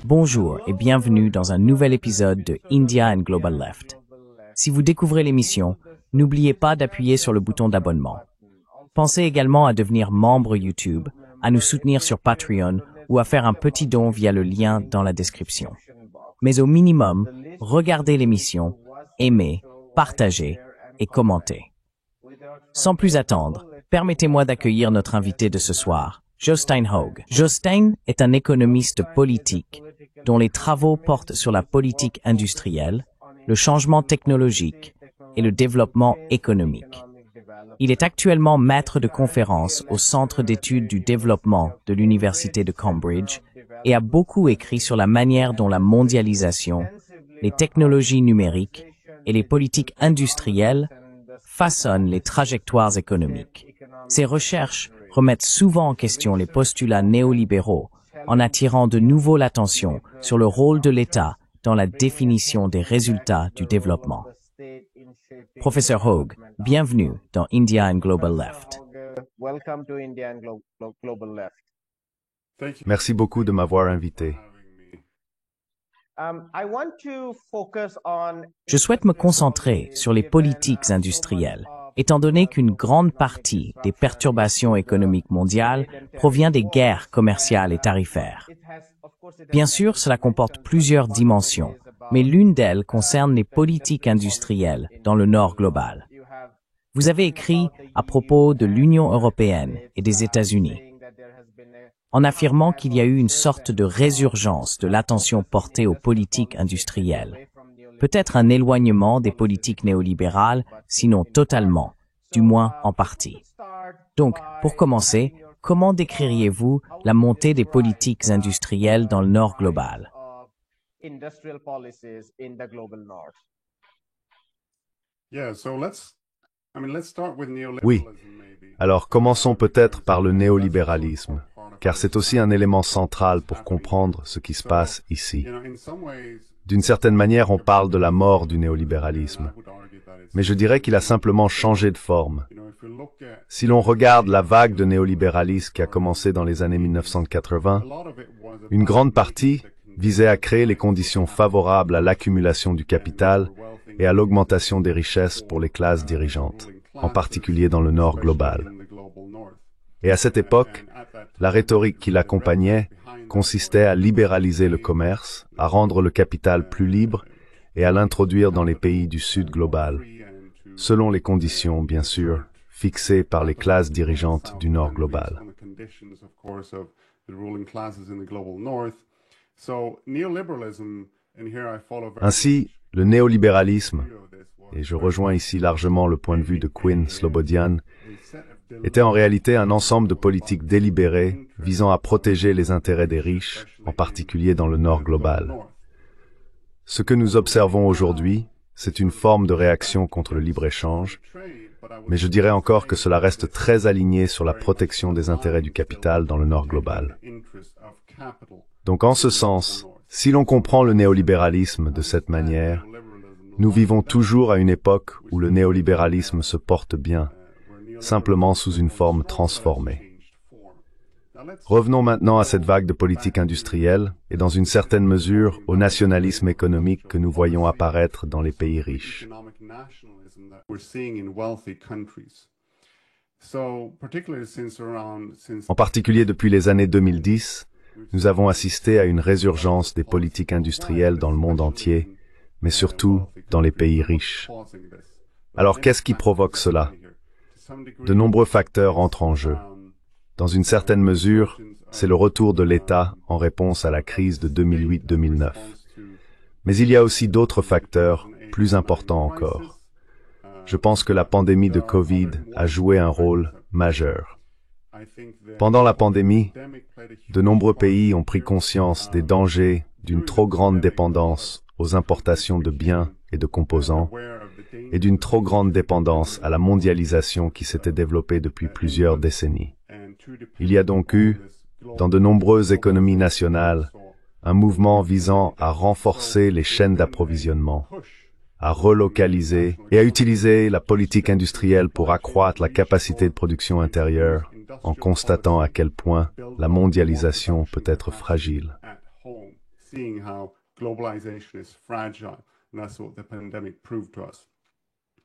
Bonjour et bienvenue dans un nouvel épisode de India and Global Left. Si vous découvrez l'émission, n'oubliez pas d'appuyer sur le bouton d'abonnement. Pensez également à devenir membre YouTube, à nous soutenir sur Patreon ou à faire un petit don via le lien dans la description. Mais au minimum, regardez l'émission, aimez, partagez et commentez. Sans plus attendre, permettez-moi d'accueillir notre invité de ce soir, Jostein Haug. Jostein est un économiste politique dont les travaux portent sur la politique industrielle, le changement technologique et le développement économique. Il est actuellement maître de conférences au Centre d'études du développement de l'Université de Cambridge et a beaucoup écrit sur la manière dont la mondialisation, les technologies numériques et les politiques industrielles façonnent les trajectoires économiques. Ses recherches remettent souvent en question les postulats néolibéraux en attirant de nouveau l'attention sur le rôle de l'État dans la définition des résultats du développement. Professeur Haug, bienvenue dans India and Global Left. Merci beaucoup de m'avoir invité. Je souhaite me concentrer sur les politiques industrielles, étant donné qu'une grande partie des perturbations économiques mondiales provient des guerres commerciales et tarifaires. Bien sûr, cela comporte plusieurs dimensions, mais l'une d'elles concerne les politiques industrielles dans le Nord global. Vous avez écrit à propos de l'Union européenne et des États-Unis, en affirmant qu'il y a eu une sorte de résurgence de l'attention portée aux politiques industrielles. Peut-être un éloignement des politiques néolibérales, sinon totalement, du moins en partie. Donc, pour commencer, comment décririez-vous la montée des politiques industrielles dans le Nord global? Oui. Alors commençons peut-être par le néolibéralisme, car c'est aussi un élément central pour comprendre ce qui se passe ici. D'une certaine manière, on parle de la mort du néolibéralisme, mais je dirais qu'il a simplement changé de forme. Si l'on regarde la vague de néolibéralisme qui a commencé dans les années 1980, une grande partie visait à créer les conditions favorables à l'accumulation du capital et à l'augmentation des richesses pour les classes dirigeantes, en particulier dans le Nord global. Et à cette époque, la rhétorique qui l'accompagnait consistait à libéraliser le commerce, à rendre le capital plus libre et à l'introduire dans les pays du Sud global, selon les conditions, bien sûr, fixées par les classes dirigeantes du Nord global. Ainsi, le néolibéralisme, et je rejoins ici largement le point de vue de Quinn Slobodian, était en réalité un ensemble de politiques délibérées visant à protéger les intérêts des riches, en particulier dans le Nord global. Ce que nous observons aujourd'hui, c'est une forme de réaction contre le libre-échange, mais je dirais encore que cela reste très aligné sur la protection des intérêts du capital dans le Nord global. Donc en ce sens, si l'on comprend le néolibéralisme de cette manière, nous vivons toujours à une époque où le néolibéralisme se porte bien, simplement sous une forme transformée. Revenons maintenant à cette vague de politique industrielle et dans une certaine mesure au nationalisme économique que nous voyons apparaître dans les pays riches. En particulier depuis les années 2010, nous avons assisté à une résurgence des politiques industrielles dans le monde entier, mais surtout dans les pays riches. Alors qu'est-ce qui provoque cela? De nombreux facteurs entrent en jeu. Dans une certaine mesure, c'est le retour de l'État en réponse à la crise de 2008-2009. Mais il y a aussi d'autres facteurs, plus importants encore. Je pense que la pandémie de Covid a joué un rôle majeur. Pendant la pandémie, de nombreux pays ont pris conscience des dangers d'une trop grande dépendance aux importations de biens et de composants, et d'une trop grande dépendance à la mondialisation qui s'était développée depuis plusieurs décennies. Il y a donc eu, dans de nombreuses économies nationales, un mouvement visant à renforcer les chaînes d'approvisionnement, à relocaliser et à utiliser la politique industrielle pour accroître la capacité de production intérieure, en constatant à quel point la mondialisation peut être fragile.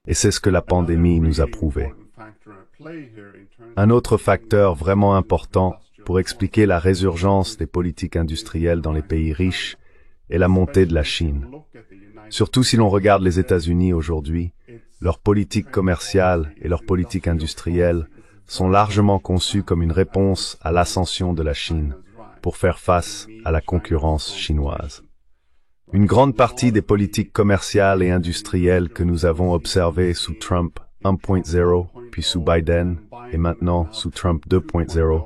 Et c'est ce que la pandémie nous a prouvé. Un autre facteur vraiment important pour expliquer la résurgence des politiques industrielles dans les pays riches est la montée de la Chine. Surtout si l'on regarde les États-Unis aujourd'hui, leur politique commerciale et leur politique industrielle sont largement conçues comme une réponse à l'ascension de la Chine pour faire face à la concurrence chinoise. Une grande partie des politiques commerciales et industrielles que nous avons observées sous Trump 1.0, puis sous Biden, et maintenant sous Trump 2.0,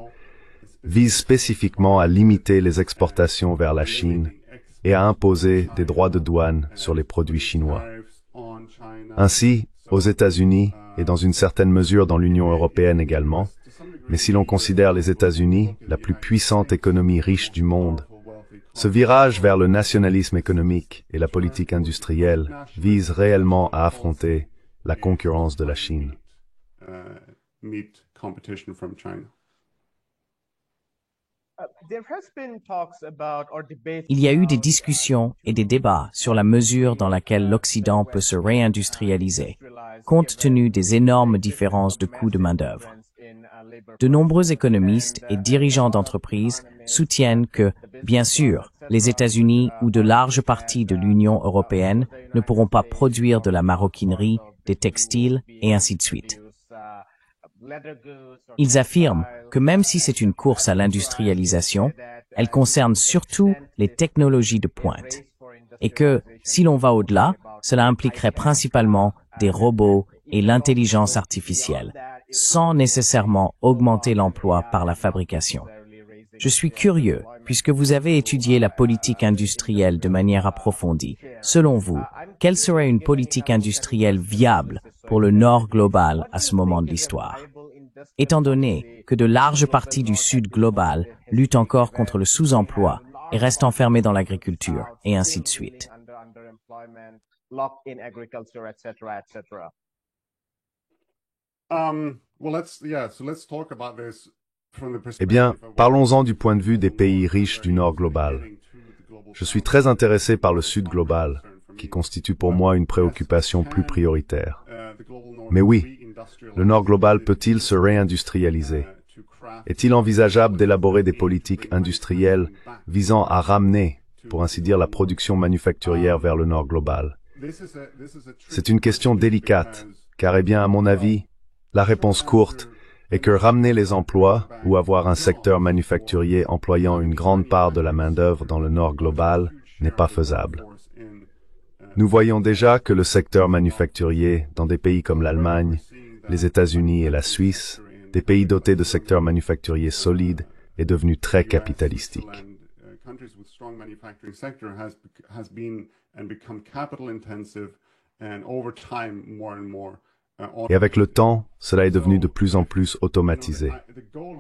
visent spécifiquement à limiter les exportations vers la Chine et à imposer des droits de douane sur les produits chinois. Ainsi, aux États-Unis, et dans une certaine mesure dans l'Union européenne également, mais si l'on considère les États-Unis, la plus puissante économie riche du monde, ce virage vers le nationalisme économique et la politique industrielle vise réellement à affronter la concurrence de la Chine. Il y a eu des discussions et des débats sur la mesure dans laquelle l'Occident peut se réindustrialiser, compte tenu des énormes différences de coûts de main-d'œuvre. De nombreux économistes et dirigeants d'entreprises soutiennent que, bien sûr, les États-Unis ou de larges parties de l'Union européenne ne pourront pas produire de la maroquinerie, des textiles et ainsi de suite. Ils affirment que même si c'est une course à l'industrialisation, elle concerne surtout les technologies de pointe, et que, si l'on va au-delà, cela impliquerait principalement des robots et l'intelligence artificielle, sans nécessairement augmenter l'emploi par la fabrication. Je suis curieux, puisque vous avez étudié la politique industrielle de manière approfondie. Selon vous, quelle serait une politique industrielle viable pour le Nord global à ce moment de l'histoire? Étant donné que de larges parties du Sud global luttent encore contre le sous-emploi et restent enfermées dans l'agriculture, et ainsi de suite. Eh bien, parlons-en du point de vue des pays riches du Nord global. Je suis très intéressé par le Sud global, qui constitue pour moi une préoccupation plus prioritaire. Mais oui, le Nord global peut-il se réindustrialiser? Est-il envisageable d'élaborer des politiques industrielles visant à ramener, pour ainsi dire, la production manufacturière vers le Nord global? C'est une question délicate, car, eh bien, à mon avis, la réponse courte est que ramener les emplois ou avoir un secteur manufacturier employant une grande part de la main-d'œuvre dans le Nord global n'est pas faisable. Nous voyons déjà que le secteur manufacturier dans des pays comme l'Allemagne, les États-Unis et la Suisse, des pays dotés de secteurs manufacturiers solides, est devenu très capitalistique. Et avec le temps, cela est devenu de plus en plus automatisé.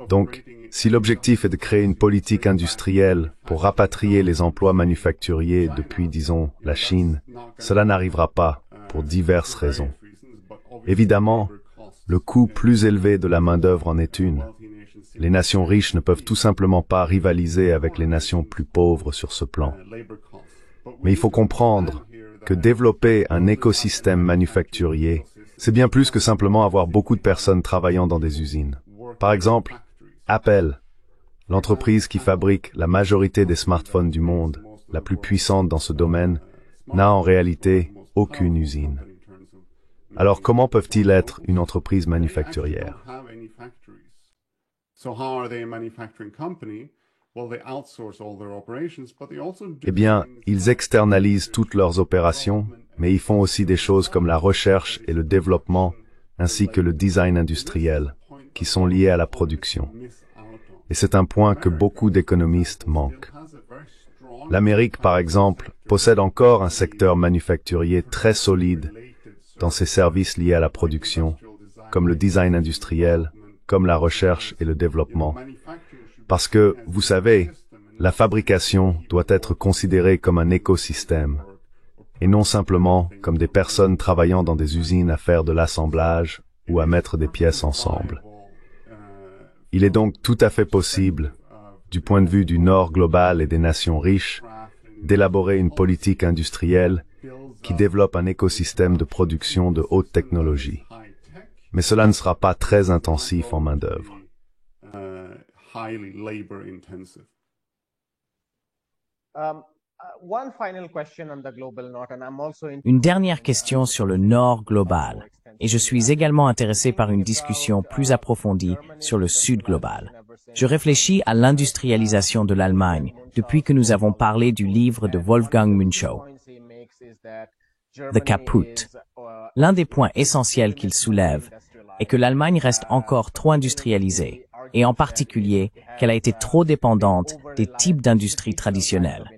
Donc, si l'objectif est de créer une politique industrielle pour rapatrier les emplois manufacturiers depuis, disons, la Chine, cela n'arrivera pas pour diverses raisons. Évidemment, le coût plus élevé de la main-d'œuvre en est une. Les nations riches ne peuvent tout simplement pas rivaliser avec les nations plus pauvres sur ce plan. Mais il faut comprendre que développer un écosystème manufacturier, c'est bien plus que simplement avoir beaucoup de personnes travaillant dans des usines. Par exemple, Apple, l'entreprise qui fabrique la majorité des smartphones du monde, la plus puissante dans ce domaine, n'a en réalité aucune usine. Alors comment peuvent-ils être une entreprise manufacturière? Eh bien, ils externalisent toutes leurs opérations, mais ils font aussi des choses comme la recherche et le développement, ainsi que le design industriel, qui sont liés à la production. Et c'est un point que beaucoup d'économistes manquent. L'Amérique, par exemple, possède encore un secteur manufacturier très solide dans ses services liés à la production, comme le design industriel, comme la recherche et le développement. Parce que, vous savez, la fabrication doit être considérée comme un écosystème, et non simplement comme des personnes travaillant dans des usines à faire de l'assemblage ou à mettre des pièces ensemble. Il est donc tout à fait possible, du point de vue du Nord global et des nations riches, d'élaborer une politique industrielle qui développe un écosystème de production de haute technologie. Mais cela ne sera pas très intensif en main-d'œuvre. Une dernière question sur le Nord global, et je suis également intéressé par une discussion plus approfondie sur le Sud global. Je réfléchis à l'industrialisation de l'Allemagne depuis que nous avons parlé du livre de Wolfgang Münchow, The Kaput. L'un des points essentiels qu'il soulève est que l'Allemagne reste encore trop industrialisée, et en particulier qu'elle a été trop dépendante des types d'industries traditionnelles.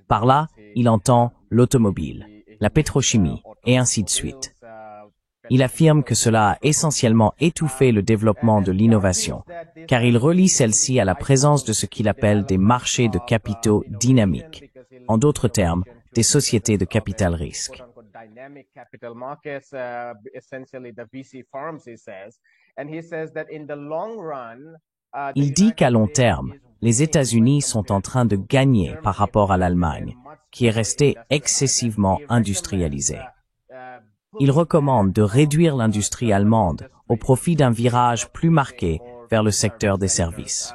Par là, il entend l'automobile, la pétrochimie, et ainsi de suite. Il affirme que cela a essentiellement étouffé le développement de l'innovation, car il relie celle-ci à la présence de ce qu'il appelle des marchés de capitaux dynamiques, en d'autres termes, des sociétés de capital risque. Il dit qu'à long terme, les États-Unis sont en train de gagner par rapport à l'Allemagne, qui est restée excessivement industrialisée. Il recommande de réduire l'industrie allemande au profit d'un virage plus marqué vers le secteur des services.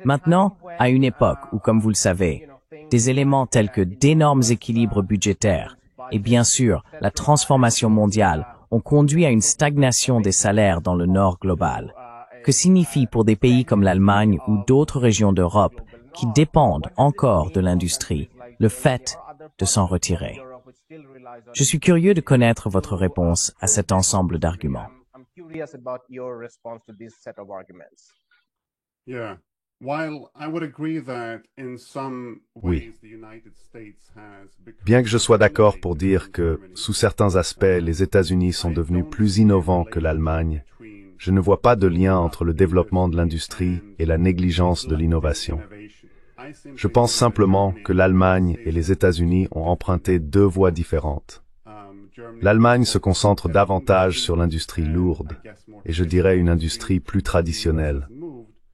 Maintenant, à une époque où, comme vous le savez, des éléments tels que d'énormes équilibres budgétaires et bien sûr la transformation mondiale ont conduit à une stagnation des salaires dans le Nord global, que signifie pour des pays comme l'Allemagne ou d'autres régions d'Europe qui dépendent encore de l'industrie le fait de s'en retirer. Je suis curieux de connaître votre réponse à cet ensemble d'arguments. Oui. Bien que je sois d'accord pour dire que, sous certains aspects, les États-Unis sont devenus plus innovants que l'Allemagne, je ne vois pas de lien entre le développement de l'industrie et la négligence de l'innovation. Je pense simplement que l'Allemagne et les États-Unis ont emprunté deux voies différentes. L'Allemagne se concentre davantage sur l'industrie lourde, et je dirais une industrie plus traditionnelle,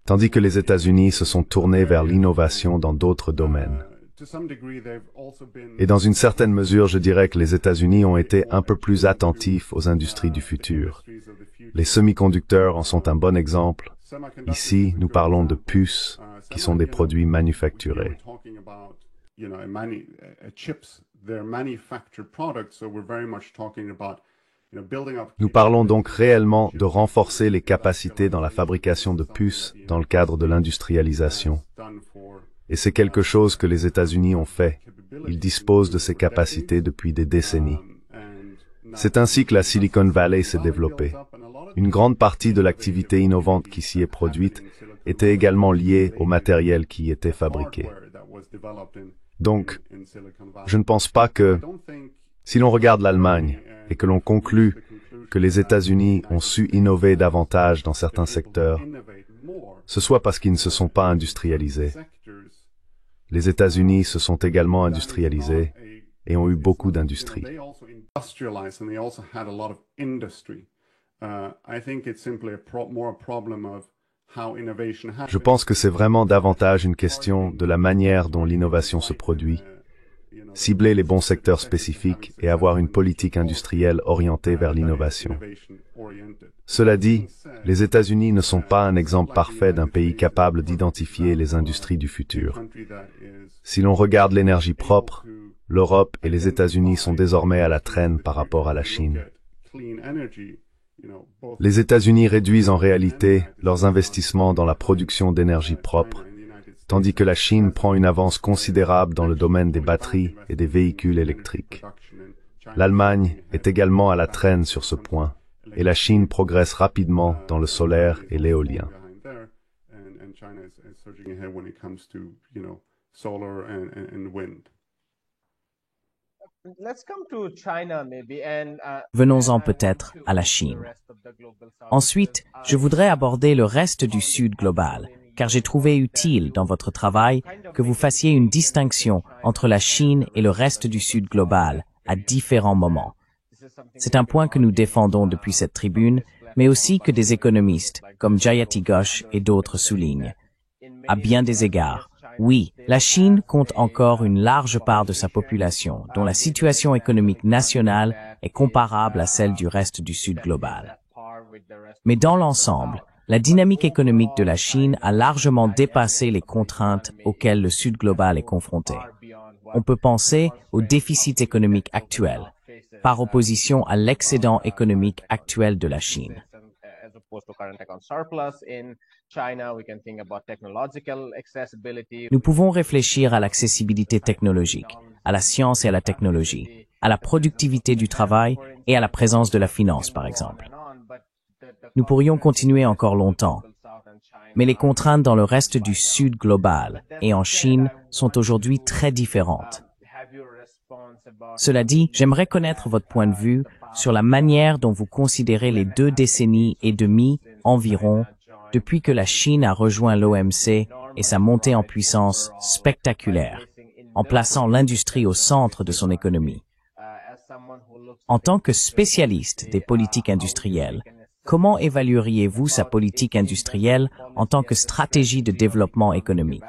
tandis que les États-Unis se sont tournés vers l'innovation dans d'autres domaines. Et dans une certaine mesure, je dirais que les États-Unis ont été un peu plus attentifs aux industries du futur. Les semi-conducteurs en sont un bon exemple. Ici, nous parlons de puces, qui sont des produits manufacturés. Nous parlons donc réellement de renforcer les capacités dans la fabrication de puces dans le cadre de l'industrialisation. Et c'est quelque chose que les États-Unis ont fait. Ils disposent de ces capacités depuis des décennies. C'est ainsi que la Silicon Valley s'est développée. Une grande partie de l'activité innovante qui s'y est produite était également liée au matériel qui y était fabriqué. Donc, je ne pense pas que, si l'on regarde l'Allemagne et que l'on conclut que les États-Unis ont su innover davantage dans certains secteurs, ce soit parce qu'ils ne se sont pas industrialisés. Les États-Unis se sont également industrialisés et ont eu beaucoup d'industries. Je pense que c'est vraiment davantage une question de la manière dont l'innovation se produit, cibler les bons secteurs spécifiques et avoir une politique industrielle orientée vers l'innovation. Cela dit, les États-Unis ne sont pas un exemple parfait d'un pays capable d'identifier les industries du futur. Si l'on regarde l'énergie propre, l'Europe et les États-Unis sont désormais à la traîne par rapport à la Chine. Les États-Unis réduisent en réalité leurs investissements dans la production d'énergie propre, tandis que la Chine prend une avance considérable dans le domaine des batteries et des véhicules électriques. L'Allemagne est également à la traîne sur ce point, et la Chine progresse rapidement dans le solaire et l'éolien. Venons-en peut-être à la Chine. Ensuite, je voudrais aborder le reste du Sud global, car j'ai trouvé utile dans votre travail que vous fassiez une distinction entre la Chine et le reste du Sud global à différents moments. C'est un point que nous défendons depuis cette tribune, mais aussi que des économistes comme Jayati Ghosh et d'autres soulignent. À bien des égards, Oui, la Chine compte encore une large part de sa population, dont la situation économique nationale est comparable à celle du reste du Sud global. Mais dans l'ensemble, la dynamique économique de la Chine a largement dépassé les contraintes auxquelles le Sud global est confronté. On peut penser au déficit économique actuel, par opposition à l'excédent économique actuel de la Chine. Nous pouvons réfléchir à l'accessibilité technologique, à la science et à la technologie, à la productivité du travail et à la présence de la finance, par exemple. Nous pourrions continuer encore longtemps, mais les contraintes dans le reste du Sud global et en Chine sont aujourd'hui très différentes. Cela dit, j'aimerais connaître votre point de vue sur la manière dont vous considérez les 2 décennies et demie environ depuis que la Chine a rejoint l'OMC et sa montée en puissance spectaculaire, en plaçant l'industrie au centre de son économie. En tant que spécialiste des politiques industrielles, comment évalueriez-vous sa politique industrielle en tant que stratégie de développement économique?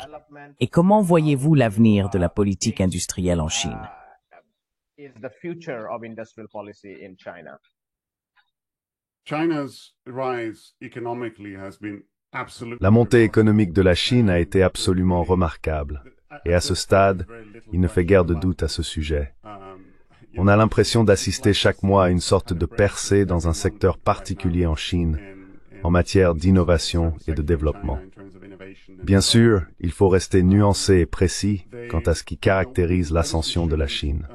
Et comment voyez-vous l'avenir de la politique industrielle en Chine? La montée économique de la Chine a été absolument remarquable. Et à ce stade, il ne fait guère de doute à ce sujet. On a l'impression d'assister chaque mois à une sorte de percée dans un secteur particulier en Chine, en matière d'innovation et de développement. Bien sûr, il faut rester nuancé et précis quant à ce qui caractérise l'ascension de la Chine.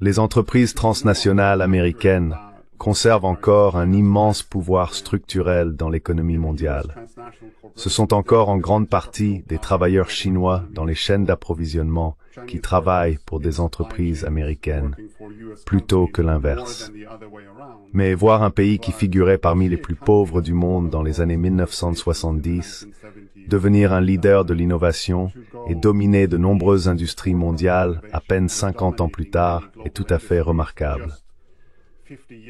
Les entreprises transnationales américaines conservent encore un immense pouvoir structurel dans l'économie mondiale. Ce sont encore en grande partie des travailleurs chinois dans les chaînes d'approvisionnement qui travaillent pour des entreprises américaines, plutôt que l'inverse. Mais voir un pays qui figurait parmi les plus pauvres du monde dans les années 1970, devenir un leader de l'innovation et dominer de nombreuses industries mondiales à peine 50 ans plus tard est tout à fait remarquable.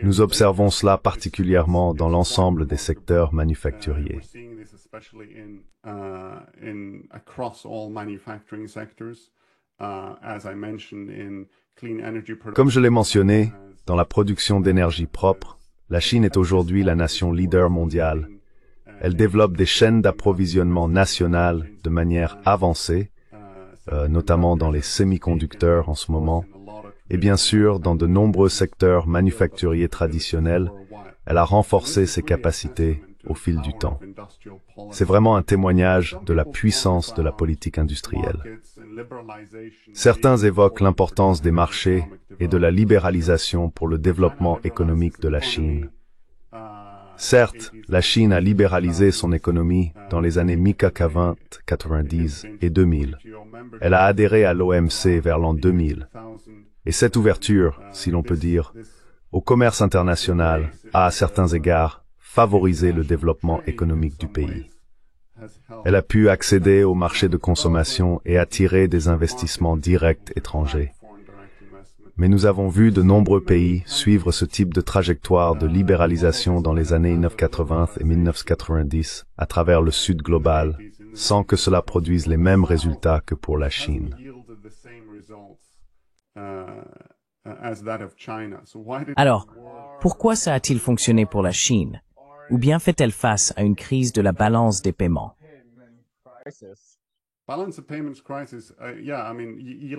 Nous observons cela particulièrement dans l'ensemble des secteurs manufacturiers. Comme je l'ai mentionné, dans la production d'énergie propre, la Chine est aujourd'hui la nation leader mondiale. Elle développe des chaînes d'approvisionnement nationales de manière avancée, notamment dans les semi-conducteurs en ce moment, et bien sûr, dans de nombreux secteurs manufacturiers traditionnels, elle a renforcé ses capacités au fil du temps. C'est vraiment un témoignage de la puissance de la politique industrielle. Certains évoquent l'importance des marchés et de la libéralisation pour le développement économique de la Chine. Certes, la Chine a libéralisé son économie dans les années mi-80, 90 et 2000. Elle a adhéré à l'OMC vers l'an 2000. Et cette ouverture, si l'on peut dire, au commerce international a, à certains égards, favorisé le développement économique du pays. Elle a pu accéder au marché de consommation et attirer des investissements directs étrangers. Mais nous avons vu de nombreux pays suivre ce type de trajectoire de libéralisation dans les années 1980 et 1990 à travers le Sud global, sans que cela produise les mêmes résultats que pour la Chine. Alors, pourquoi ça a-t-il fonctionné pour la Chine? Ou bien fait-elle face à une crise de la balance des paiements?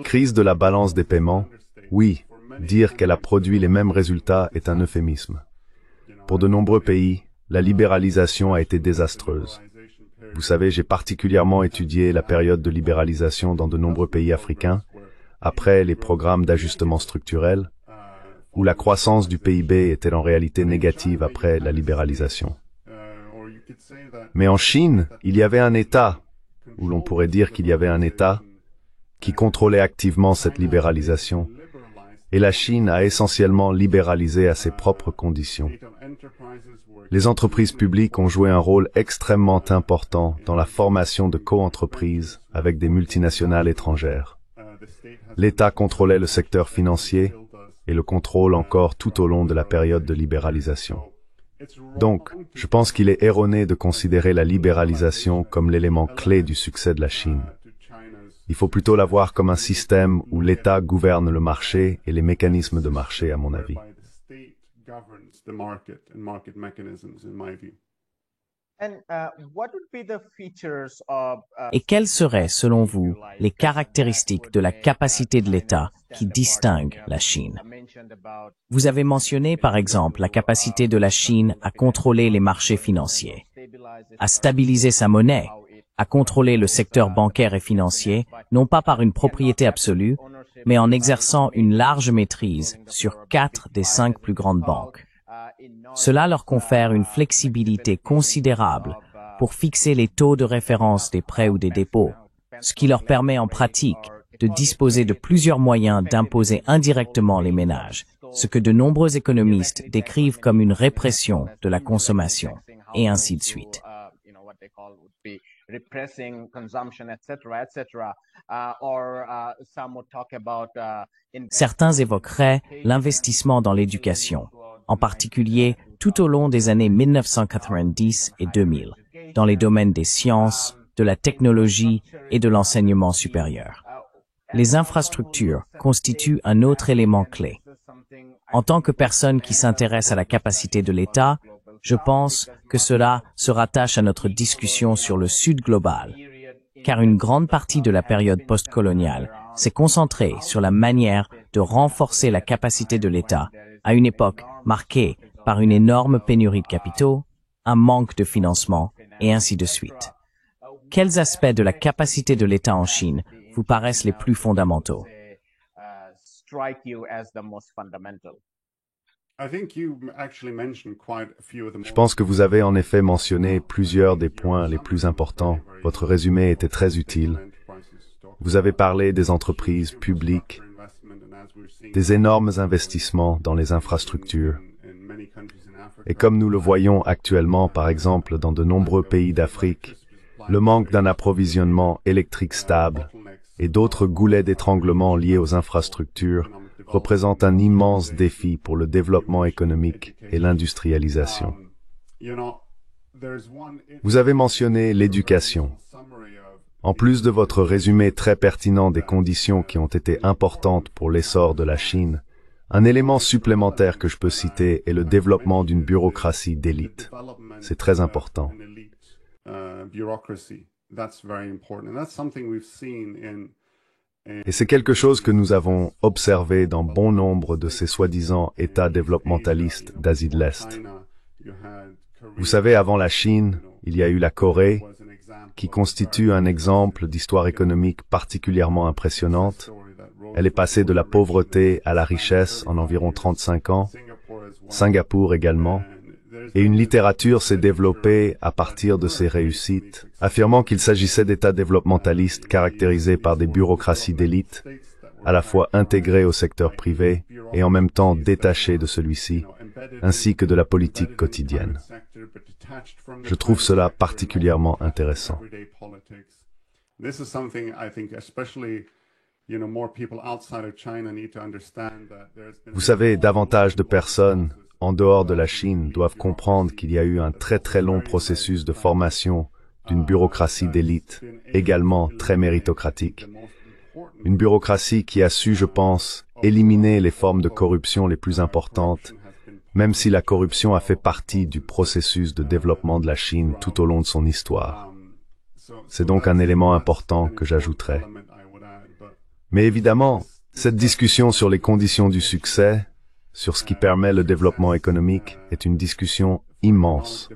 Crise de la balance des paiements? Oui, dire qu'elle a produit les mêmes résultats est un euphémisme. Pour de nombreux pays, la libéralisation a été désastreuse. Vous savez, j'ai particulièrement étudié la période de libéralisation dans de nombreux pays africains, après les programmes d'ajustement structurel, où la croissance du PIB était en réalité négative après la libéralisation. Mais en Chine, il y avait un État, ou l'on pourrait dire qu'il y avait un État, qui contrôlait activement cette libéralisation, et la Chine a essentiellement libéralisé à ses propres conditions. Les entreprises publiques ont joué un rôle extrêmement important dans la formation de co-entreprises avec des multinationales étrangères. L'État contrôlait le secteur financier et le contrôle encore tout au long de la période de libéralisation. Donc, je pense qu'il est erroné de considérer la libéralisation comme l'élément clé du succès de la Chine. Il faut plutôt la voir comme un système où l'État gouverne le marché et les mécanismes de marché, à mon avis. Et quelles seraient, selon vous, les caractéristiques de la capacité de l'État qui distinguent la Chine? Vous avez mentionné, par exemple, la capacité de la Chine à contrôler les marchés financiers, à stabiliser sa monnaie, à contrôler le secteur bancaire et financier, non pas par une propriété absolue, mais en exerçant une large maîtrise sur 4 des 5 plus grandes banques. Cela leur confère une flexibilité considérable pour fixer les taux de référence des prêts ou des dépôts, ce qui leur permet en pratique de disposer de plusieurs moyens d'imposer indirectement les ménages, ce que de nombreux économistes décrivent comme une répression de la consommation, et ainsi de suite. Certains évoqueraient l'investissement dans l'éducation, en particulier tout au long des années 1990 et 2000, dans les domaines des sciences, de la technologie et de l'enseignement supérieur. Les infrastructures constituent un autre élément clé. En tant que personne qui s'intéresse à la capacité de l'État, je pense que cela se rattache à notre discussion sur le Sud global, car une grande partie de la période postcoloniale s'est concentrée sur la manière de renforcer la capacité de l'État à une époque marquée par une énorme pénurie de capitaux, un manque de financement, et ainsi de suite. Quels aspects de la capacité de l'État en Chine vous paraissent les plus fondamentaux? Je pense que vous avez en effet mentionné plusieurs des points les plus importants. Votre résumé était très utile. Vous avez parlé des entreprises publiques, des énormes investissements dans les infrastructures. Et comme nous le voyons actuellement, par exemple, dans de nombreux pays d'Afrique, le manque d'un approvisionnement électrique stable et d'autres goulets d'étranglement liés aux infrastructures représente un immense défi pour le développement économique et l'industrialisation. Vous avez mentionné l'éducation. En plus de votre résumé très pertinent des conditions qui ont été importantes pour l'essor de la Chine, un élément supplémentaire que je peux citer est le développement d'une bureaucratie d'élite. C'est très important. Et c'est quelque chose que nous avons observé dans bon nombre de ces soi-disant États développementalistes d'Asie de l'Est. Vous savez, avant la Chine, il y a eu la Corée, qui constitue un exemple d'histoire économique particulièrement impressionnante. Elle est passée de la pauvreté à la richesse en environ 35 ans, Singapour également, et une littérature s'est développée à partir de ces réussites, affirmant qu'il s'agissait d'États développementalistes caractérisés par des bureaucraties d'élite, à la fois intégrées au secteur privé et en même temps détachées de celui-ci, ainsi que de la politique quotidienne. Je trouve cela particulièrement intéressant. Vous savez, davantage de personnes en dehors de la Chine doivent comprendre qu'il y a eu un très long processus de formation d'une bureaucratie d'élite, également très méritocratique. Une bureaucratie qui a su, je pense, éliminer les formes de corruption les plus importantes, même si la corruption a fait partie du processus de développement de la Chine tout au long de son histoire. C'est donc un élément important que j'ajouterai. Mais évidemment, cette discussion sur les conditions du succès, sur ce qui permet le développement économique, est une discussion immense.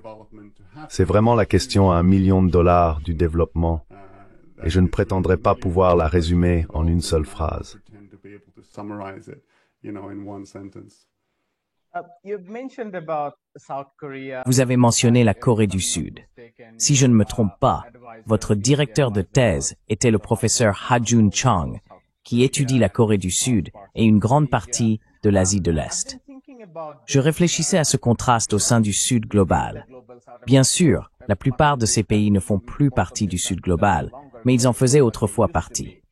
C'est vraiment la question à $1 million du développement, et je ne prétendrai pas pouvoir la résumer en une seule phrase. Vous avez mentionné la Corée du Sud. Si je ne me trompe pas, votre directeur de thèse était le professeur Ha-Joon Chang, qui étudie la Corée du Sud et une grande partie de l'Asie de l'Est. Je réfléchissais à ce contraste au sein du Sud global. Bien sûr, la plupart de ces pays ne font plus partie du Sud global, mais ils en faisaient autrefois partie.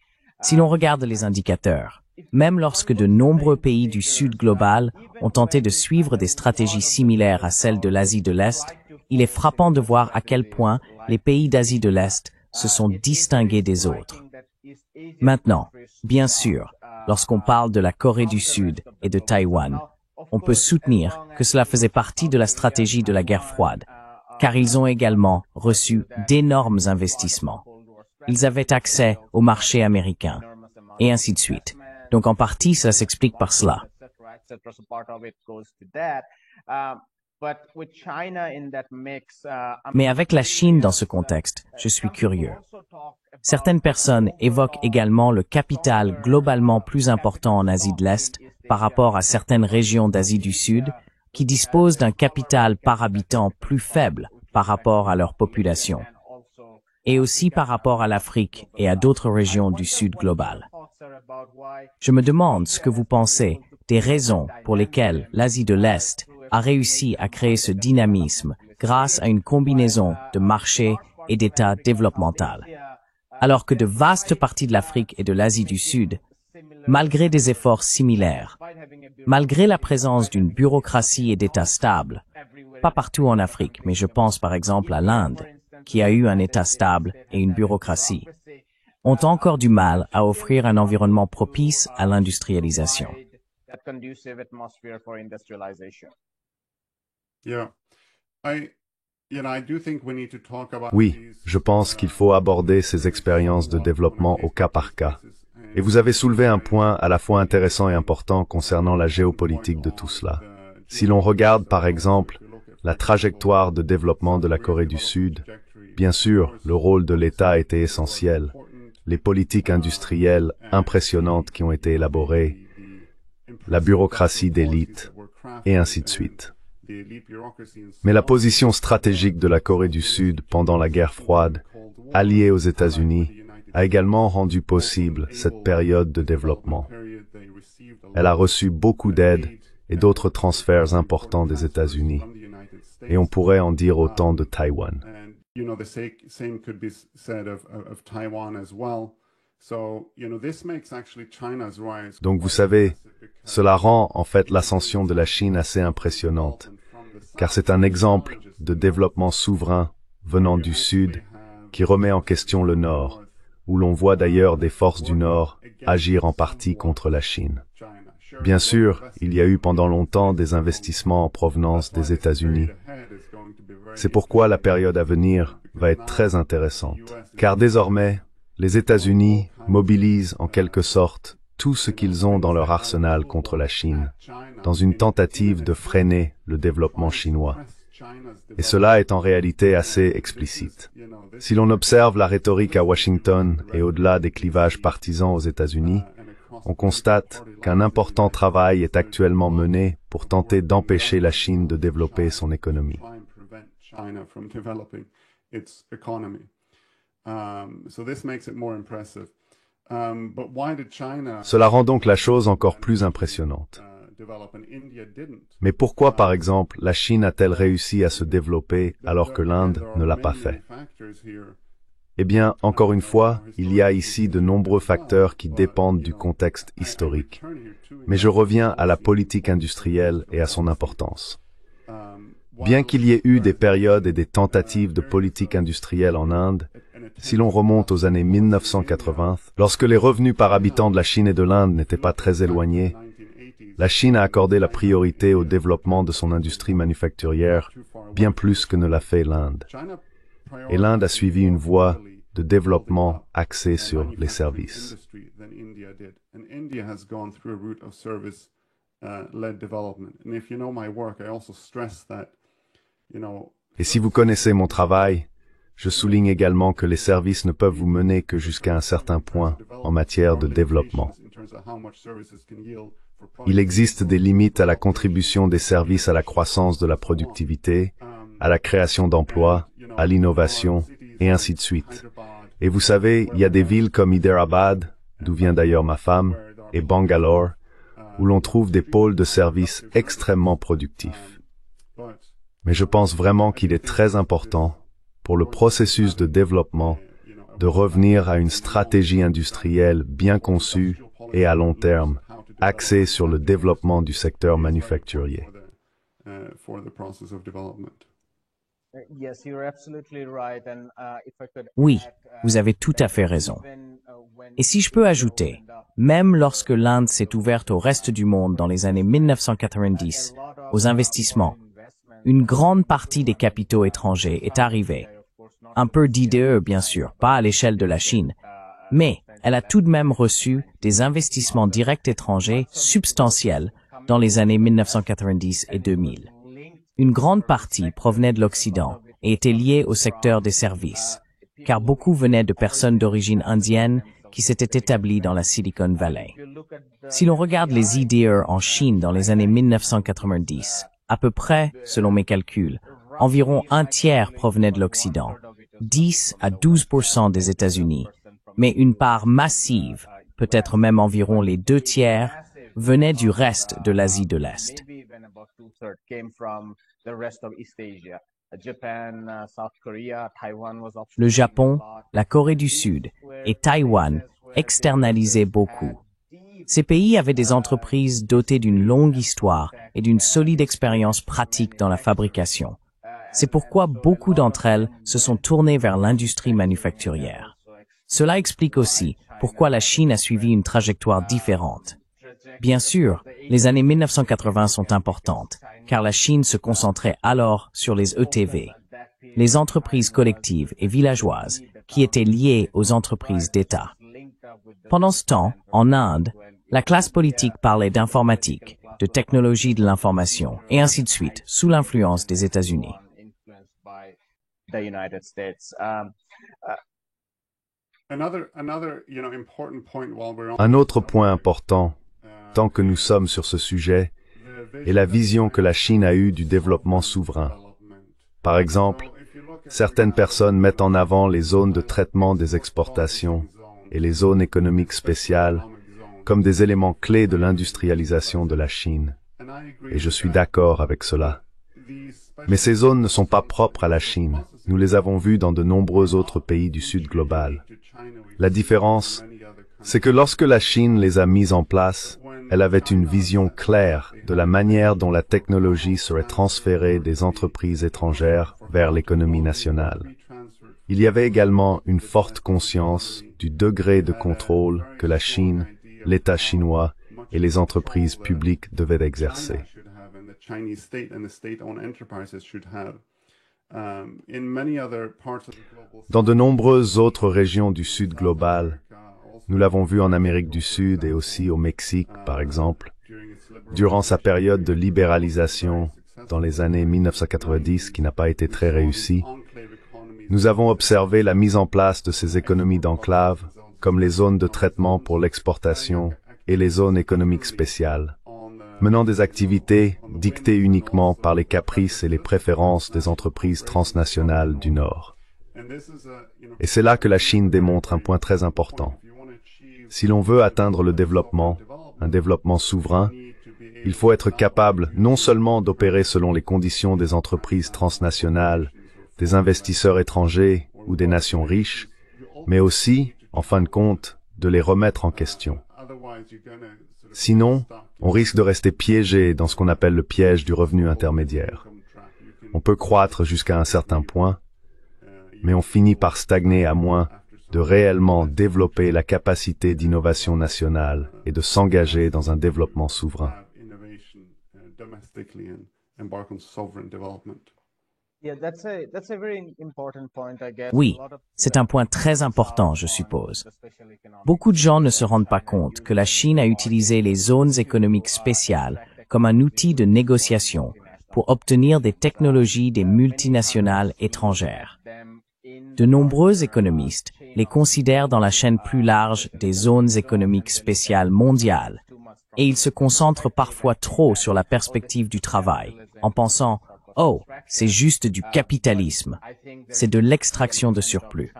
Si l'on regarde les indicateurs, même lorsque de nombreux pays du Sud global ont tenté de suivre des stratégies similaires à celles de l'Asie de l'Est, il est frappant de voir à quel point les pays d'Asie de l'Est se sont distingués des autres. Maintenant, bien sûr, lorsqu'on parle de la Corée du Sud et de Taïwan, on peut soutenir que cela faisait partie de la stratégie de la guerre froide, car ils ont également reçu d'énormes investissements. Ils avaient accès au marché américain, et ainsi de suite. Donc en partie, ça s'explique par cela. Mais avec la Chine dans ce contexte, je suis curieux. Certaines personnes évoquent également le capital globalement plus important en Asie de l'Est par rapport à certaines régions d'Asie du Sud qui disposent d'un capital par habitant plus faible par rapport à leur population, et aussi par rapport à l'Afrique et à d'autres régions du Sud global. Je me demande ce que vous pensez des raisons pour lesquelles l'Asie de l'Est a réussi à créer ce dynamisme grâce à une combinaison de marché et d'État développemental, alors que de vastes parties de l'Afrique et de l'Asie du Sud, malgré des efforts similaires, malgré la présence d'une bureaucratie et d'États stables, pas partout en Afrique, mais je pense par exemple à l'Inde, qui a eu un État stable et une bureaucratie, ont encore du mal à offrir un environnement propice à l'industrialisation. Oui, je pense qu'il faut aborder ces expériences de développement au cas par cas. Et vous avez soulevé un point à la fois intéressant et important concernant la géopolitique de tout cela. Si l'on regarde par exemple la trajectoire de développement de la Corée du Sud, bien sûr, le rôle de l'État était essentiel. Les politiques industrielles impressionnantes qui ont été élaborées, la bureaucratie d'élite, et ainsi de suite. Mais la position stratégique de la Corée du Sud pendant la guerre froide, alliée aux États-Unis, a également rendu possible cette période de développement. Elle a reçu beaucoup d'aide et d'autres transferts importants des États-Unis, et on pourrait en dire autant de Taïwan. Donc vous savez, cela rend en fait l'ascension de la Chine assez impressionnante, car c'est un exemple de développement souverain venant du Sud qui remet en question le Nord, où l'on voit d'ailleurs des forces du Nord agir en partie contre la Chine. Bien sûr, il y a eu pendant longtemps des investissements en provenance des États-Unis. C'est pourquoi la période à venir va être très intéressante, car désormais, les États-Unis mobilisent en quelque sorte tout ce qu'ils ont dans leur arsenal contre la Chine, dans une tentative de freiner le développement chinois. Et cela est en réalité assez explicite. Si l'on observe la rhétorique à Washington et au-delà des clivages partisans aux États-Unis, on constate qu'un important travail est actuellement mené pour tenter d'empêcher la Chine de développer son économie. Cela rend donc la chose encore plus impressionnante. Mais pourquoi, par exemple, la Chine a-t-elle réussi à se développer alors que l'Inde ne l'a pas fait? Eh bien, encore une fois, il y a ici de nombreux facteurs qui dépendent du contexte historique. Mais je reviens à la politique industrielle et à son importance. Bien qu'il y ait eu des périodes et des tentatives de politique industrielle en Inde, si l'on remonte aux années 1980, lorsque les revenus par habitant de la Chine et de l'Inde n'étaient pas très éloignés, la Chine a accordé la priorité au développement de son industrie manufacturière bien plus que ne l'a fait l'Inde. Et l'Inde a suivi une voie de développement axée sur les services. Et si vous connaissez mon travail, je souligne également que les services ne peuvent vous mener que jusqu'à un certain point en matière de développement. Il existe des limites à la contribution des services à la croissance de la productivité, à la création d'emplois, à l'innovation, et ainsi de suite. Et vous savez, il y a des villes comme Hyderabad, d'où vient d'ailleurs ma femme, et Bangalore, où l'on trouve des pôles de services extrêmement productifs. Mais je pense vraiment qu'il est très important, pour le processus de développement, de revenir à une stratégie industrielle bien conçue et à long terme, axée sur le développement du secteur manufacturier. Oui, vous avez tout à fait raison. Et si je peux ajouter, même lorsque l'Inde s'est ouverte au reste du monde dans les années 1990, aux investissements, une grande partie des capitaux étrangers est arrivée. Un peu d'IDE, bien sûr, pas à l'échelle de la Chine, mais elle a tout de même reçu des investissements directs étrangers substantiels dans les années 1990 et 2000. Une grande partie provenait de l'Occident et était liée au secteur des services, car beaucoup venaient de personnes d'origine indienne qui s'étaient établies dans la Silicon Valley. Si l'on regarde les IDE en Chine dans les années 1990, à peu près, selon mes calculs, environ un tiers provenait de l'Occident, 10 à 12% des États-Unis, mais une part massive, peut-être même environ les 2 tiers, venait du reste de l'Asie de l'Est. Le Japon, la Corée du Sud et Taïwan externalisaient beaucoup. Ces pays avaient des entreprises dotées d'une longue histoire et d'une solide expérience pratique dans la fabrication. C'est pourquoi beaucoup d'entre elles se sont tournées vers l'industrie manufacturière. Cela explique aussi pourquoi la Chine a suivi une trajectoire différente. Bien sûr, les années 1980 sont importantes, car la Chine se concentrait alors sur les ETV, les entreprises collectives et villageoises qui étaient liées aux entreprises d'État. Pendant ce temps, en Inde, la classe politique parlait d'informatique, de technologie de l'information, et ainsi de suite, sous l'influence des États-Unis. Un autre point important, tant que nous sommes sur ce sujet, est la vision que la Chine a eue du développement souverain. Par exemple, certaines personnes mettent en avant les zones de traitement des exportations et les zones économiques spéciales comme des éléments clés de l'industrialisation de la Chine. Et je suis d'accord avec cela. Mais ces zones ne sont pas propres à la Chine. Nous les avons vues dans de nombreux autres pays du Sud global. La différence, c'est que lorsque la Chine les a mises en place, elle avait une vision claire de la manière dont la technologie serait transférée des entreprises étrangères vers l'économie nationale. Il y avait également une forte conscience du degré de contrôle que la Chine, l'État chinois et les entreprises publiques devaient exercer. Dans de nombreuses autres régions du Sud global, nous l'avons vu en Amérique du Sud et aussi au Mexique, par exemple, durant sa période de libéralisation dans les années 1990 qui n'a pas été très réussie, nous avons observé la mise en place de ces économies d'enclave, comme les zones de traitement pour l'exportation et les zones économiques spéciales, menant des activités dictées uniquement par les caprices et les préférences des entreprises transnationales du Nord. Et c'est là que la Chine démontre un point très important. Si l'on veut atteindre le développement, un développement souverain, il faut être capable non seulement d'opérer selon les conditions des entreprises transnationales, des investisseurs étrangers ou des nations riches, mais aussi, en fin de compte, de les remettre en question. Sinon, on risque de rester piégé dans ce qu'on appelle le piège du revenu intermédiaire. On peut croître jusqu'à un certain point, mais on finit par stagner à moins de réellement développer la capacité d'innovation nationale et de s'engager dans un développement souverain. Oui, c'est un point très important, je suppose. Beaucoup de gens ne se rendent pas compte que la Chine a utilisé les zones économiques spéciales comme un outil de négociation pour obtenir des technologies des multinationales étrangères. De nombreux économistes les considèrent dans la chaîne plus large des zones économiques spéciales mondiales, et ils se concentrent parfois trop sur la perspective du travail, en pensant « Oh, c'est juste du capitalisme, c'est de l'extraction de surplus ».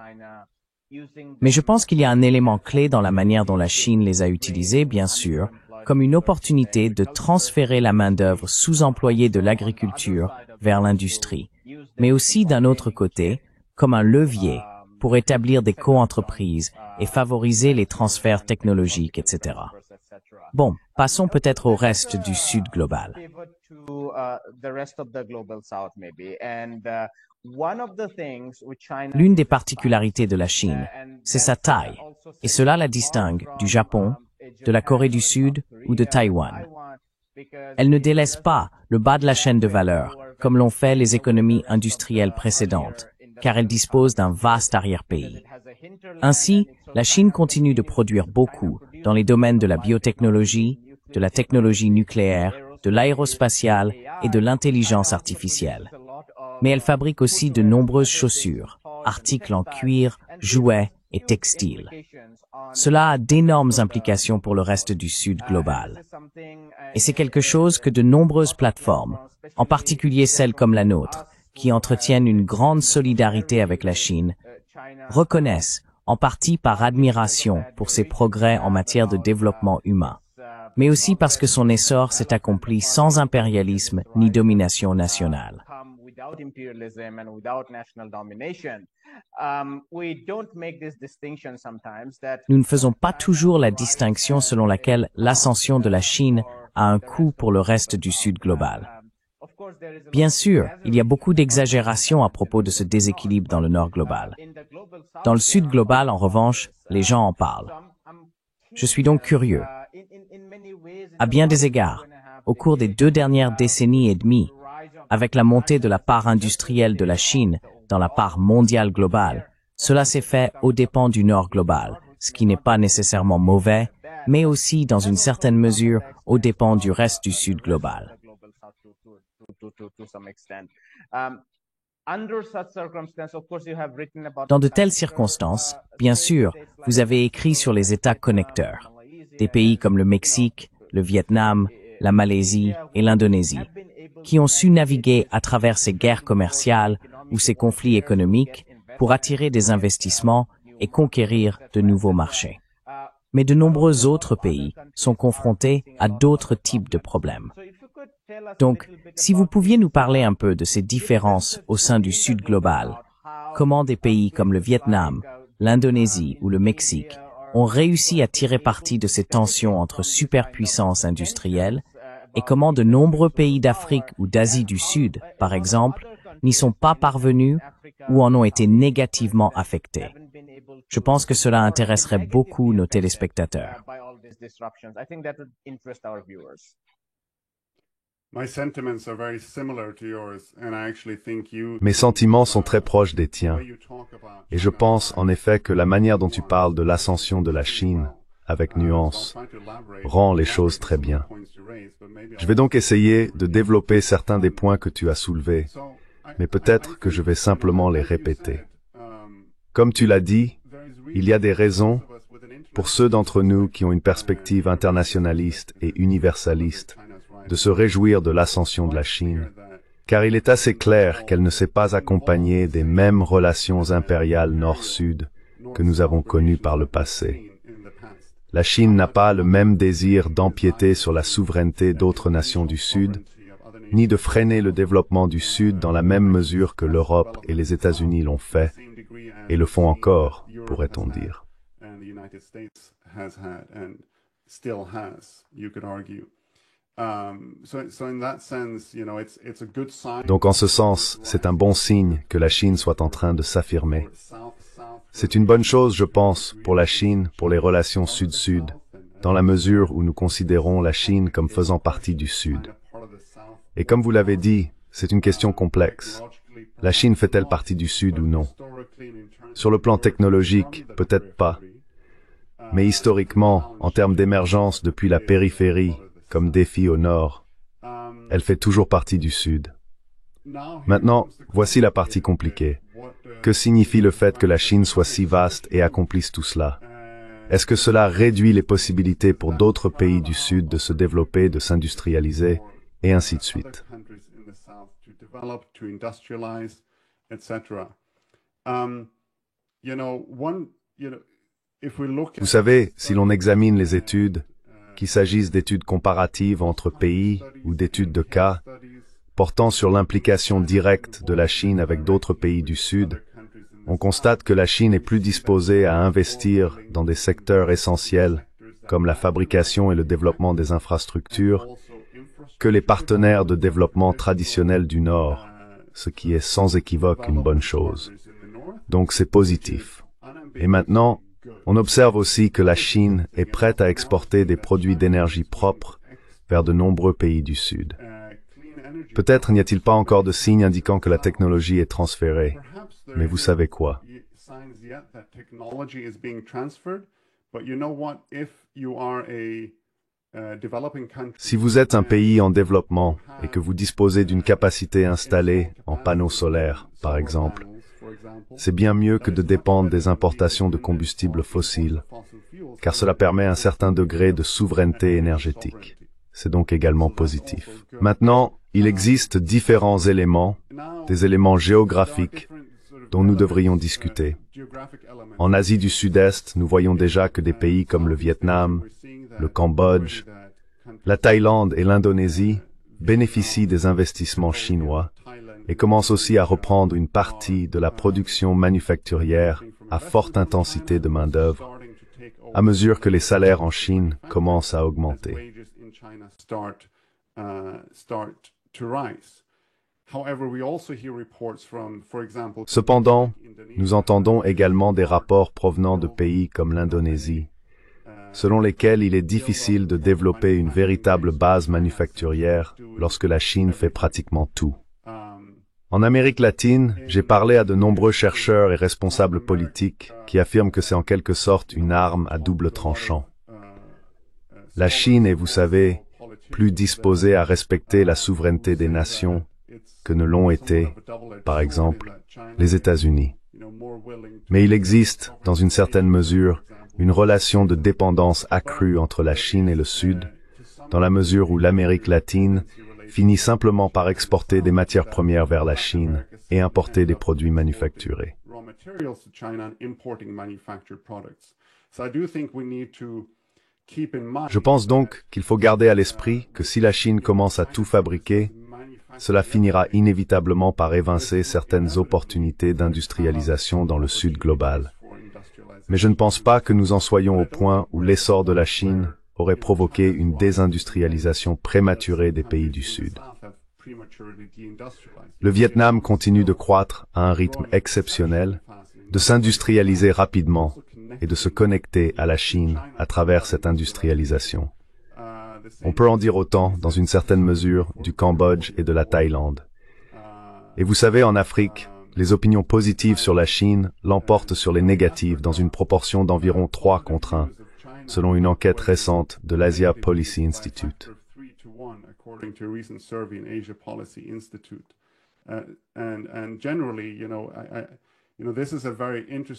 Mais je pense qu'il y a un élément clé dans la manière dont la Chine les a utilisés, bien sûr, comme une opportunité de transférer la main-d'œuvre sous-employée de l'agriculture vers l'industrie, mais aussi d'un autre côté, comme un levier pour établir des co-entreprises et favoriser les transferts technologiques, etc. Bon, passons peut-être au reste du Sud global. L'une des particularités de la Chine, c'est sa taille. et cela la distingue du Japon, de la Corée du Sud ou de Taïwan. Elle ne délaisse pas le bas de la chaîne de valeur, comme l'ont fait les économies industrielles précédentes, car elle dispose d'un vaste arrière-pays. Ainsi, la Chine continue de produire beaucoup dans les domaines de la biotechnologie, de la technologie nucléaire, de l'aérospatiale et de l'intelligence artificielle. Mais elle fabrique aussi de nombreuses chaussures, articles en cuir, jouets et textiles. Cela a d'énormes implications pour le reste du Sud global. Et c'est quelque chose que de nombreuses plateformes, en particulier celles comme la nôtre, qui entretiennent une grande solidarité avec la Chine, reconnaissent, en partie par admiration pour ses progrès en matière de développement humain, mais aussi parce que son essor s'est accompli sans impérialisme ni domination nationale. Nous ne faisons pas toujours la distinction selon laquelle l'ascension de la Chine a un coût pour le reste du Sud global. Bien sûr, il y a beaucoup d'exagération à propos de ce déséquilibre dans le Nord global. Dans le Sud global, en revanche, les gens en parlent. Je suis donc curieux. À bien des égards, au cours des 2 dernières décennies et demie, avec la montée de la part industrielle de la Chine dans la part mondiale globale, cela s'est fait aux dépens du Nord global, ce qui n'est pas nécessairement mauvais, mais aussi, dans une certaine mesure, aux dépens du reste du Sud global. Dans de telles circonstances, bien sûr, vous avez écrit sur les États connecteurs, des pays comme le Mexique, le Vietnam, la Malaisie et l'Indonésie, qui ont su naviguer à travers ces guerres commerciales ou ces conflits économiques pour attirer des investissements et conquérir de nouveaux marchés. Mais de nombreux autres pays sont confrontés à d'autres types de problèmes. Donc, si vous pouviez nous parler un peu de ces différences au sein du Sud global, comment des pays comme le Vietnam, l'Indonésie ou le Mexique ont réussi à tirer parti de ces tensions entre superpuissances industrielles, et comment de nombreux pays d'Afrique ou d'Asie du Sud, par exemple, n'y sont pas parvenus ou en ont été négativement affectés. Je pense que cela intéresserait beaucoup nos téléspectateurs. Mes sentiments sont très proches des tiens. Et je pense, en effet, que la manière dont tu parles de l'ascension de la Chine, avec nuance, rend les choses très bien. Je vais donc essayer de développer certains des points que tu as soulevés, mais peut-être que je vais simplement les répéter. Comme tu l'as dit, il y a des raisons pour ceux d'entre nous qui ont une perspective internationaliste et universaliste de se réjouir de l'ascension de la Chine, car il est assez clair qu'elle ne s'est pas accompagnée des mêmes relations impériales nord-sud que nous avons connues par le passé. La Chine n'a pas le même désir d'empiéter sur la souveraineté d'autres nations du Sud, ni de freiner le développement du Sud dans la même mesure que l'Europe et les États-Unis l'ont fait, et le font encore, pourrait-on dire. Donc en ce sens, c'est un bon signe que la Chine soit en train de s'affirmer. C'est une bonne chose, je pense, pour la Chine, pour les relations Sud-Sud, dans la mesure où nous considérons la Chine comme faisant partie du Sud. Et comme vous l'avez dit, c'est une question complexe. La Chine fait-elle partie du Sud ou non? Sur le plan technologique, peut-être pas. Mais historiquement, en termes d'émergence depuis la périphérie, comme défi au Nord, elle fait toujours partie du Sud. Maintenant, voici la partie compliquée. Que signifie le fait que la Chine soit si vaste et accomplisse tout cela? Est-ce que cela réduit les possibilités pour d'autres pays du Sud de se développer, de s'industrialiser, et ainsi de suite? Vous savez, si l'on examine les études, qu'il s'agisse d'études comparatives entre pays ou d'études de cas, portant sur l'implication directe de la Chine avec d'autres pays du Sud, on constate que la Chine est plus disposée à investir dans des secteurs essentiels, comme la fabrication et le développement des infrastructures, que les partenaires de développement traditionnels du Nord, ce qui est sans équivoque une bonne chose. Donc c'est positif. Et maintenant, On observe aussi que la Chine est prête à exporter des produits d'énergie propres vers de nombreux pays du Sud. Peut-être n'y a-t-il pas encore de signes indiquant que la technologie est transférée, mais vous savez quoi? Si vous êtes un pays en développement et que vous disposez d'une capacité installée en panneaux solaires, par exemple, c'est bien mieux que de dépendre des importations de combustibles fossiles, car cela permet un certain degré de souveraineté énergétique. C'est donc également positif. Maintenant, il existe différents éléments, des éléments géographiques, dont nous devrions discuter. En Asie du Sud-Est, nous voyons déjà que des pays comme le Vietnam, le Cambodge, la Thaïlande et l'Indonésie bénéficient des investissements chinois et commencent aussi à reprendre une partie de la production manufacturière à forte intensité de main-d'œuvre, à mesure que les salaires en Chine commencent à augmenter. Cependant, nous entendons également des rapports provenant de pays comme l'Indonésie, selon lesquels il est difficile de développer une véritable base manufacturière lorsque la Chine fait pratiquement tout. En Amérique latine, j'ai parlé à de nombreux chercheurs et responsables politiques qui affirment que c'est en quelque sorte une arme à double tranchant. La Chine est, vous savez, plus disposée à respecter la souveraineté des nations que ne l'ont été, par exemple, les États-Unis. Mais il existe, dans une certaine mesure, une relation de dépendance accrue entre la Chine et le Sud, dans la mesure où l'Amérique latine finit simplement par exporter des matières premières vers la Chine et importer des produits manufacturés. Je pense donc qu'il faut garder à l'esprit que si la Chine commence à tout fabriquer, cela finira inévitablement par évincer certaines opportunités d'industrialisation dans le Sud global. Mais je ne pense pas que nous en soyons au point où l'essor de la Chine aurait provoqué une désindustrialisation prématurée des pays du Sud. Le Vietnam continue de croître à un rythme exceptionnel, de s'industrialiser rapidement et de se connecter à la Chine à travers cette industrialisation. On peut en dire autant, dans une certaine mesure, du Cambodge et de la Thaïlande. Et vous savez, en Afrique, les opinions positives sur la Chine l'emportent sur les négatives dans une proportion d'environ 3-1, selon une enquête récente de l'Asia Policy Institute.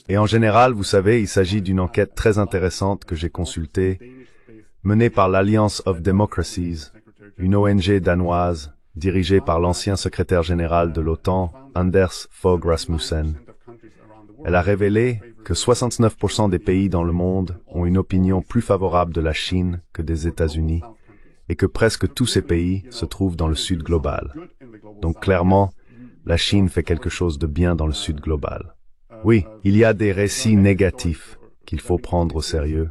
Et en général, vous savez, il s'agit d'une enquête très intéressante que j'ai consultée, menée par l'Alliance of Democracies, une ONG danoise, dirigée par l'ancien secrétaire général de l'OTAN, Anders Fogh Rasmussen. Elle a révélé que 69% des pays dans le monde ont une opinion plus favorable de la Chine que des États-Unis, et que presque tous ces pays se trouvent dans le Sud global. Donc clairement, la Chine fait quelque chose de bien dans le Sud global. Oui, il y a des récits négatifs qu'il faut prendre au sérieux,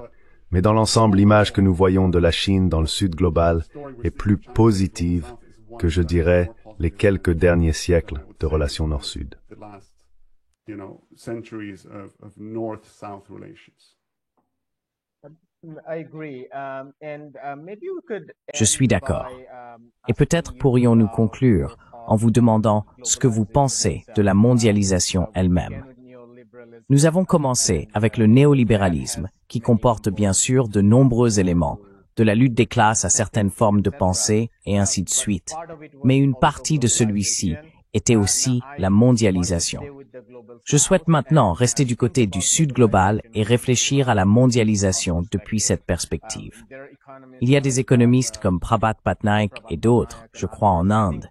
mais dans l'ensemble, l'image que nous voyons de la Chine dans le Sud global est plus positive que, je dirais, les quelques derniers siècles de relations Nord-Sud. Je suis d'accord. Et peut-être pourrions-nous conclure en vous demandant ce que vous pensez de la mondialisation elle-même. Nous avons commencé avec le néolibéralisme, qui comporte bien sûr de nombreux éléments, de la lutte des classes à certaines formes de pensée et ainsi de suite. Mais une partie de celui-ci était aussi la mondialisation. Je souhaite maintenant rester du côté du Sud global et réfléchir à la mondialisation depuis cette perspective. Il y a des économistes comme Prabhat Patnaik et d'autres, je crois en Inde,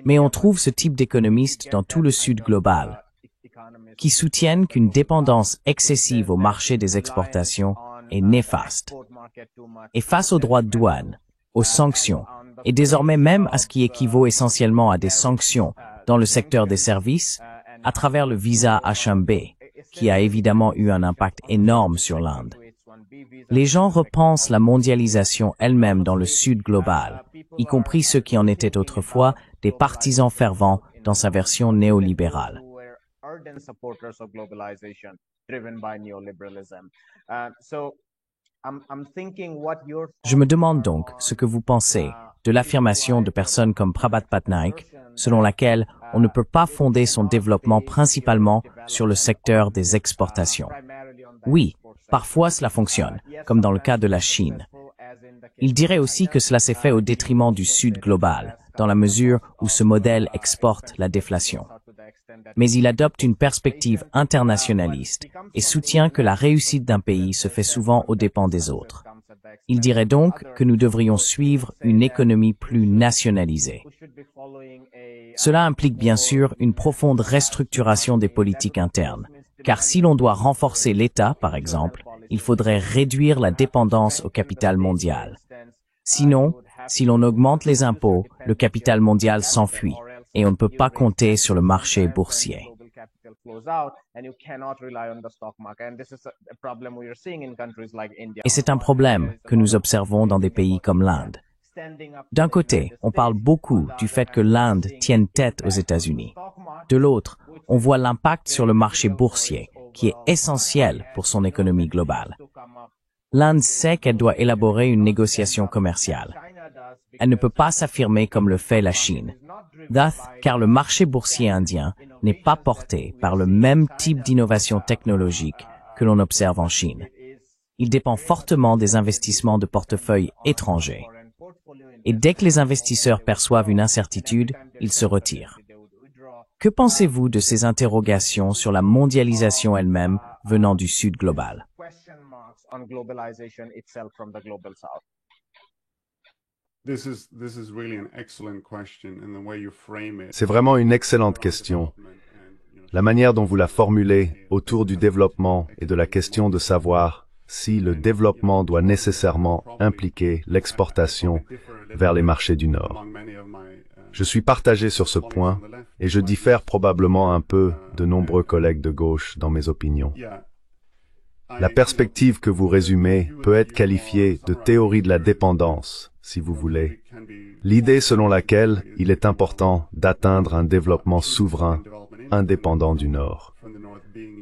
mais on trouve ce type d'économistes dans tout le Sud global, qui soutiennent qu'une dépendance excessive au marché des exportations est néfaste. Et face aux droits de douane, aux sanctions, et désormais même à ce qui équivaut essentiellement à des sanctions dans le secteur des services, à travers le visa H1B, qui a évidemment eu un impact énorme sur l'Inde. Les gens repensent la mondialisation elle-même dans le Sud global, y compris ceux qui en étaient autrefois des partisans fervents dans sa version néolibérale. Je me demande donc ce que vous pensez de l'affirmation de personnes comme Prabhat Patnaik, selon laquelle on ne peut pas fonder son développement principalement sur le secteur des exportations. Oui, parfois cela fonctionne, comme dans le cas de la Chine. Il dirait aussi que cela s'est fait au détriment du Sud global, dans la mesure où ce modèle exporte la déflation. Mais il adopte une perspective internationaliste et soutient que la réussite d'un pays se fait souvent aux dépens des autres. Il dirait donc que nous devrions suivre une économie plus nationalisée. Cela implique bien sûr une profonde restructuration des politiques internes, car si l'on doit renforcer l'État, par exemple, il faudrait réduire la dépendance au capital mondial. Sinon, si l'on augmente les impôts, le capital mondial s'enfuit et on ne peut pas compter sur le marché boursier. Et c'est un problème que nous observons dans des pays comme l'Inde. D'un côté, on parle beaucoup du fait que l'Inde tienne tête aux États-Unis. De l'autre, on voit l'impact sur le marché boursier, qui est essentiel pour son économie globale. L'Inde sait qu'elle doit élaborer une négociation commerciale. Elle ne peut pas s'affirmer comme le fait la Chine. Car le marché boursier indien n'est pas porté par le même type d'innovation technologique que l'on observe en Chine. Il dépend fortement des investissements de portefeuilles étrangers. Et dès que les investisseurs perçoivent une incertitude, ils se retirent. Que pensez-vous de ces interrogations sur la mondialisation elle-même venant du Sud global? C'est vraiment une excellente question. La manière dont vous la formulez autour du développement et de la question de savoir si le développement doit nécessairement impliquer l'exportation vers les marchés du Nord. Je suis partagé sur ce point et je diffère probablement un peu de nombreux collègues de gauche dans mes opinions. La perspective que vous résumez peut être qualifiée de théorie de la dépendance, si vous voulez. L'idée selon laquelle il est important d'atteindre un développement souverain, indépendant du Nord.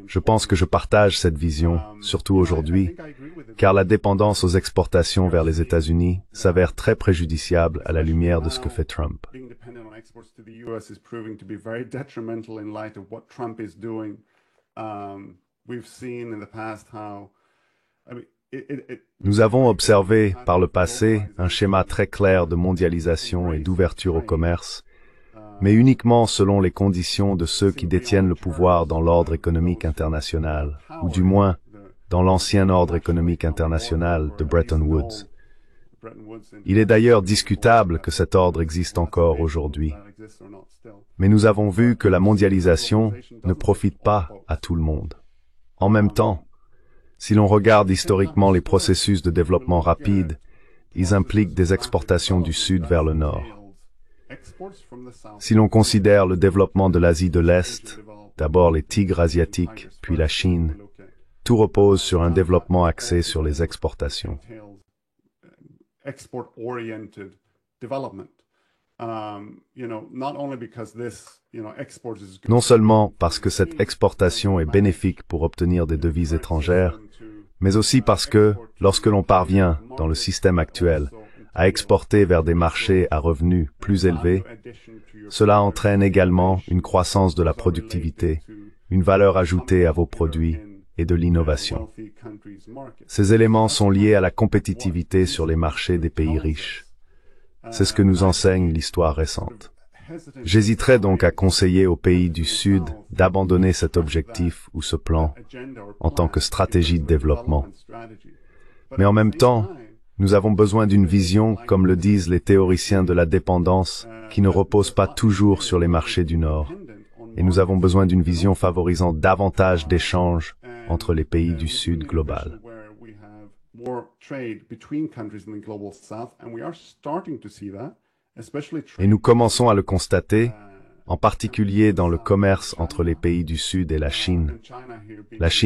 Je pense que je partage cette vision, surtout aujourd'hui, car la dépendance aux exportations vers les États-Unis s'avère très préjudiciable à la lumière de ce que fait Trump. Nous avons observé par le passé un schéma très clair de mondialisation et d'ouverture au commerce, mais uniquement selon les conditions de ceux qui détiennent le pouvoir dans l'ordre économique international, ou du moins dans l'ancien ordre économique international de Bretton Woods. Il est d'ailleurs discutable que cet ordre existe encore aujourd'hui. Mais nous avons vu que la mondialisation ne profite pas à tout le monde. En même temps, si l'on regarde historiquement les processus de développement rapide, ils impliquent des exportations du Sud vers le Nord. Si l'on considère le développement de l'Asie de l'Est, d'abord les tigres asiatiques, puis la Chine, tout repose sur un développement axé sur les exportations. Non seulement parce que cette exportation est bénéfique pour obtenir des devises étrangères, mais aussi parce que, lorsque l'on parvient, dans le système actuel, à exporter vers des marchés à revenus plus élevés, cela entraîne également une croissance de la productivité, une valeur ajoutée à vos produits et de l'innovation. Ces éléments sont liés à la compétitivité sur les marchés des pays riches. C'est ce que nous enseigne l'histoire récente. J'hésiterais donc à conseiller aux pays du Sud d'abandonner cet objectif ou ce plan en tant que stratégie de développement. Mais en même temps, nous avons besoin d'une vision, comme le disent les théoriciens de la dépendance, qui ne repose pas toujours sur les marchés du Nord. Et nous avons besoin d'une vision favorisant davantage d'échanges entre les pays du Sud global. Et nous commençons à le constater, en particulier dans le commerce entre les pays du Sud et la Chine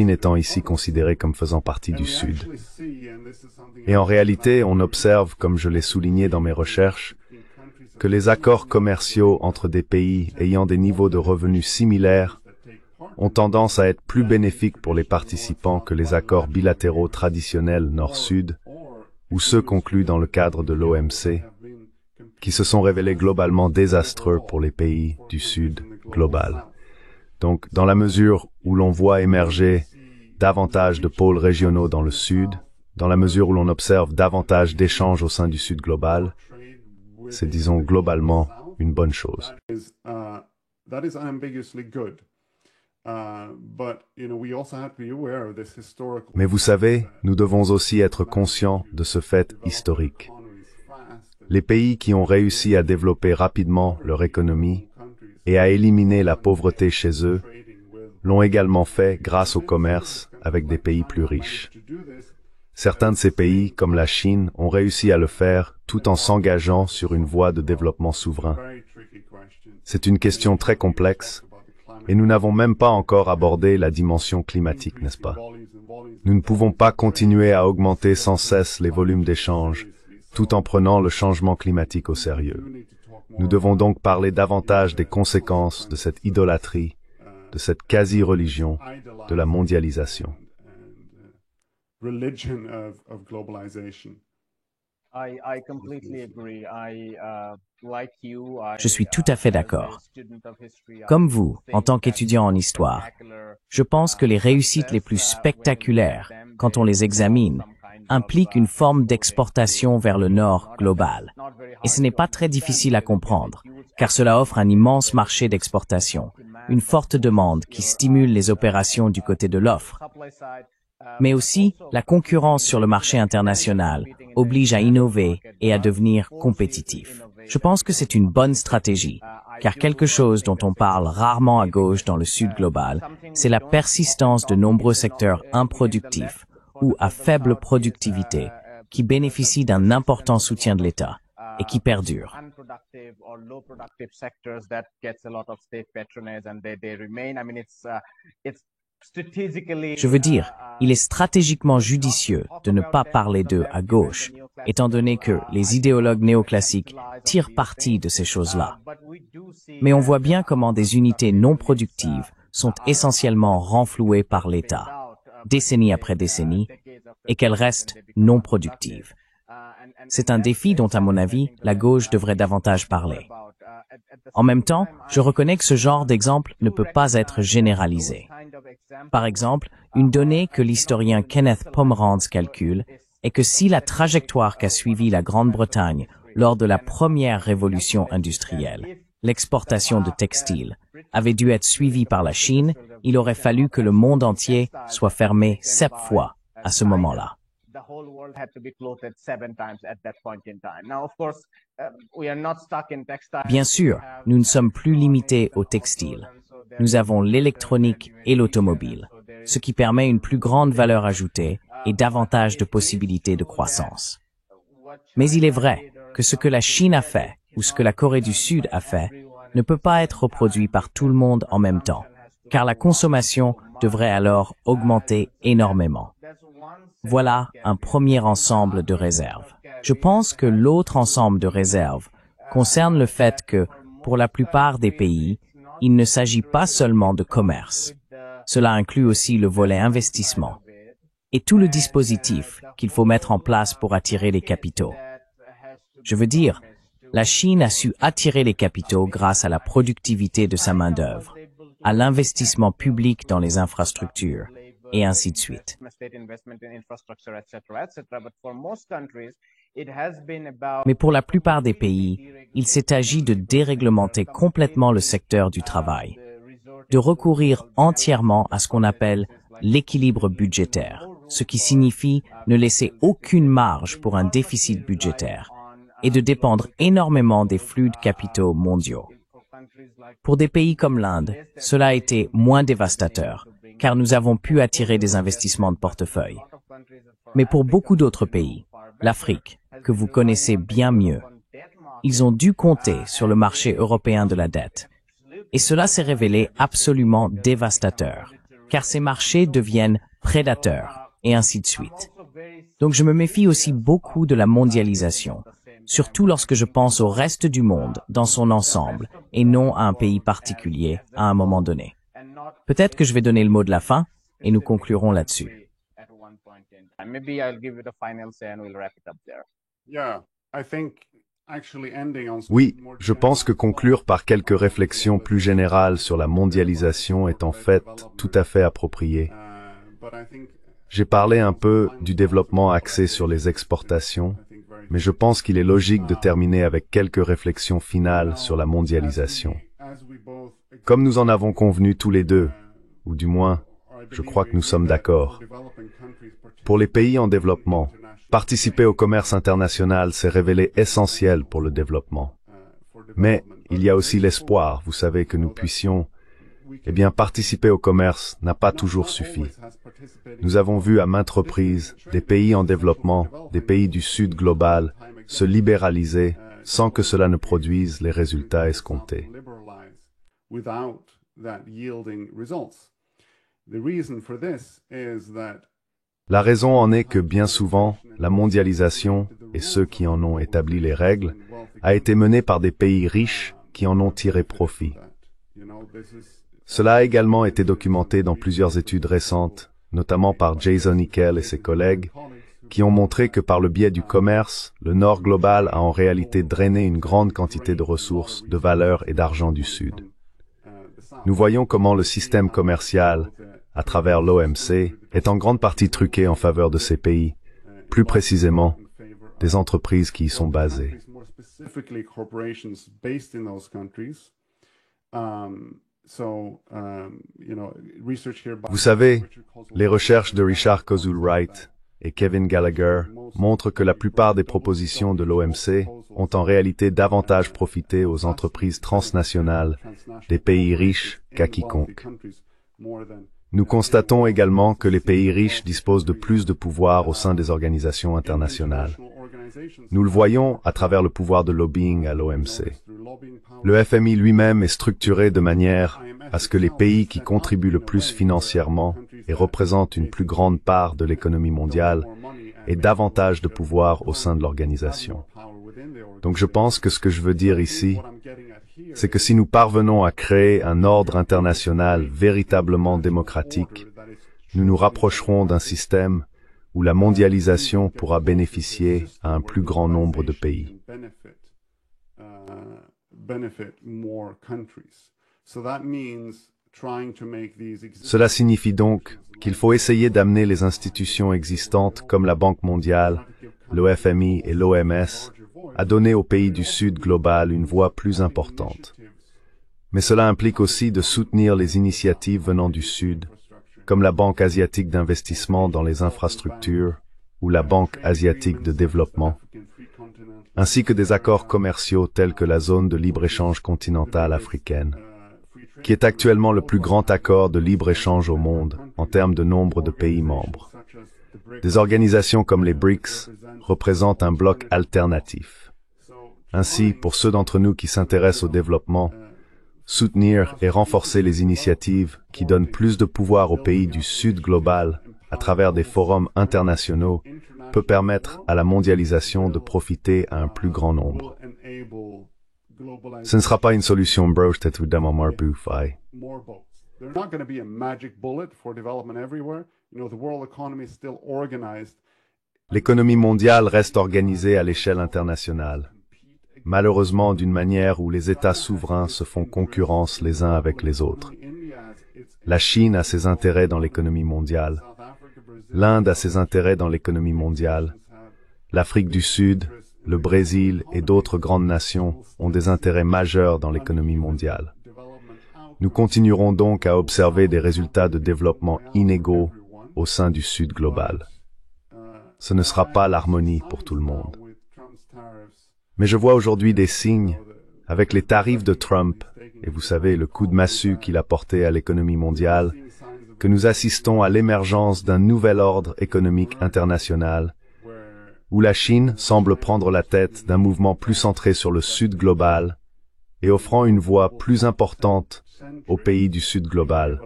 étant ici considérée comme faisant partie du Sud. Et en réalité, on observe, comme je l'ai souligné dans mes recherches, que les accords commerciaux entre des pays ayant des niveaux de revenus similaires ont tendance à être plus bénéfiques pour les participants que les accords bilatéraux traditionnels Nord-Sud ou ceux conclus dans le cadre de l'OMC, qui se sont révélés globalement désastreux pour les pays du Sud global. Donc, dans la mesure où l'on voit émerger davantage de pôles régionaux dans le Sud, dans la mesure où l'on observe davantage d'échanges au sein du Sud global, c'est, disons, globalement une bonne chose. Mais vous savez, nous devons aussi être conscients de ce fait historique. Les pays qui ont réussi à développer rapidement leur économie et à éliminer la pauvreté chez eux l'ont également fait grâce au commerce avec des pays plus riches. Certains de ces pays, comme la Chine, ont réussi à le faire tout en s'engageant sur une voie de développement souverain. C'est une question très complexe, et nous n'avons même pas encore abordé la dimension climatique, n'est-ce pas? Nous ne pouvons pas continuer à augmenter sans cesse les volumes d'échanges, tout en prenant le changement climatique au sérieux. Nous devons donc parler davantage des conséquences de cette idolâtrie, de cette quasi-religion, de la mondialisation. Je suis tout à fait d'accord. Comme vous, en tant qu'étudiant en histoire, je pense que les réussites les plus spectaculaires, quand on les examine, impliquent une forme d'exportation vers le Nord global. Et ce n'est pas très difficile à comprendre, car cela offre un immense marché d'exportation, une forte demande qui stimule les opérations du côté de l'offre. Mais aussi, la concurrence sur le marché international oblige à innover et à devenir compétitif. Je pense que c'est une bonne stratégie, car quelque chose dont on parle rarement à gauche dans le Sud global, c'est la persistance de nombreux secteurs improductifs ou à faible productivité qui bénéficient d'un important soutien de l'État et qui perdurent. Je veux dire, il est stratégiquement judicieux de ne pas parler d'eux à gauche, étant donné que les idéologues néoclassiques tirent parti de ces choses-là. Mais on voit bien comment des unités non productives sont essentiellement renflouées par l'État, décennie après décennie, et qu'elles restent non productives. C'est un défi dont, à mon avis, la gauche devrait davantage parler. En même temps, je reconnais que ce genre d'exemple ne peut pas être généralisé. Par exemple, une donnée que l'historien Kenneth Pomeranz calcule est que si la trajectoire qu'a suivie la Grande-Bretagne lors de la première révolution industrielle, l'exportation de textiles, avait dû être suivie par la Chine, il aurait fallu que le monde entier soit fermé 7 fois à ce moment-là. Bien sûr, nous ne sommes plus limités au textile. Nous avons l'électronique et l'automobile, ce qui permet une plus grande valeur ajoutée et davantage de possibilités de croissance. Mais il est vrai que ce que la Chine a fait ou ce que la Corée du Sud a fait ne peut pas être reproduit par tout le monde en même temps, car la consommation devrait alors augmenter énormément. Voilà un premier ensemble de réserves. Je pense que l'autre ensemble de réserves concerne le fait que, pour la plupart des pays, il ne s'agit pas seulement de commerce. Cela inclut aussi le volet investissement et tout le dispositif qu'il faut mettre en place pour attirer les capitaux. Je veux dire, la Chine a su attirer les capitaux grâce à la productivité de sa main-d'œuvre, à l'investissement public dans les infrastructures, et ainsi de suite. Mais pour la plupart des pays, il s'est agi de déréglementer complètement le secteur du travail, de recourir entièrement à ce qu'on appelle l'équilibre budgétaire, ce qui signifie ne laisser aucune marge pour un déficit budgétaire, et de dépendre énormément des flux de capitaux mondiaux. Pour des pays comme l'Inde, cela a été moins dévastateur, car nous avons pu attirer des investissements de portefeuille. Mais pour beaucoup d'autres pays, l'Afrique, que vous connaissez bien mieux, ils ont dû compter sur le marché européen de la dette. Et cela s'est révélé absolument dévastateur, car ces marchés deviennent prédateurs, et ainsi de suite. Donc je me méfie aussi beaucoup de la mondialisation, surtout lorsque je pense au reste du monde dans son ensemble, et non à un pays particulier à un moment donné. Peut-être que je vais donner le mot de la fin et nous conclurons là-dessus. Oui, je pense que conclure par quelques réflexions plus générales sur la mondialisation est en fait tout à fait approprié. J'ai parlé un peu du développement axé sur les exportations, mais je pense qu'il est logique de terminer avec quelques réflexions finales sur la mondialisation. Comme nous en avons convenu tous les deux, ou du moins, je crois que nous sommes d'accord. Pour les pays en développement, participer au commerce international s'est révélé essentiel pour le développement. Mais il y a aussi l'espoir, vous savez, que nous puissions, participer au commerce n'a pas toujours suffi. Nous avons vu à maintes reprises des pays en développement, des pays du Sud global, se libéraliser sans que cela ne produise les résultats escomptés. La raison en est que bien souvent, la mondialisation, et ceux qui en ont établi les règles, a été menée par des pays riches qui en ont tiré profit. Cela a également été documenté dans plusieurs études récentes, notamment par Jason Hickel et ses collègues, qui ont montré que par le biais du commerce, le Nord global a en réalité drainé une grande quantité de ressources, de valeurs et d'argent du Sud. Nous voyons comment le système commercial, à travers l'OMC, est en grande partie truqué en faveur de ces pays, plus précisément, des entreprises qui y sont basées. Vous savez, les recherches de Richard Kozel-Wright et Kevin Gallagher montrent que la plupart des propositions de l'OMC ont en réalité davantage profité aux entreprises transnationales des pays riches qu'à quiconque. Nous constatons également que les pays riches disposent de plus de pouvoir au sein des organisations internationales. Nous le voyons à travers le pouvoir de lobbying à l'OMC. Le FMI lui-même est structuré de manière à ce que les pays qui contribuent le plus financièrement et représentent une plus grande part de l'économie mondiale aient davantage de pouvoir au sein de l'organisation. Donc je pense que ce que je veux dire ici, c'est que si nous parvenons à créer un ordre international véritablement démocratique, nous nous rapprocherons d'un système où la mondialisation pourra bénéficier à un plus grand nombre de pays. Cela signifie donc qu'il faut essayer d'amener les institutions existantes comme la Banque mondiale, le FMI et l'OMS à donner aux pays du Sud global une voix plus importante. Mais cela implique aussi de soutenir les initiatives venant du Sud, comme la Banque asiatique d'investissement dans les infrastructures ou la Banque asiatique de développement, ainsi que des accords commerciaux tels que la zone de libre-échange continentale africaine, qui est actuellement le plus grand accord de libre-échange au monde en termes de nombre de pays membres. Des organisations comme les BRICS représentent un bloc alternatif. Ainsi, pour ceux d'entre nous qui s'intéressent au développement, soutenir et renforcer les initiatives qui donnent plus de pouvoir aux pays du Sud global à travers des forums internationaux peut permettre à la mondialisation de profiter à un plus grand nombre. Ce ne sera pas une solution L'économie mondiale reste organisée à l'échelle internationale, malheureusement d'une manière où les États souverains se font concurrence les uns avec les autres. La Chine a ses intérêts dans l'économie mondiale, l'Inde a ses intérêts dans l'économie mondiale, l'Afrique du Sud, le Brésil et d'autres grandes nations ont des intérêts majeurs dans l'économie mondiale. Nous continuerons donc à observer des résultats de développement inégaux au sein du Sud global. Ce ne sera pas l'harmonie pour tout le monde. Mais je vois aujourd'hui des signes, avec les tarifs de Trump, et vous savez le coup de massue qu'il a porté à l'économie mondiale, que nous assistons à l'émergence d'un nouvel ordre économique international, où la Chine semble prendre la tête d'un mouvement plus centré sur le Sud global et offrant une voix plus importante aux pays du Sud global,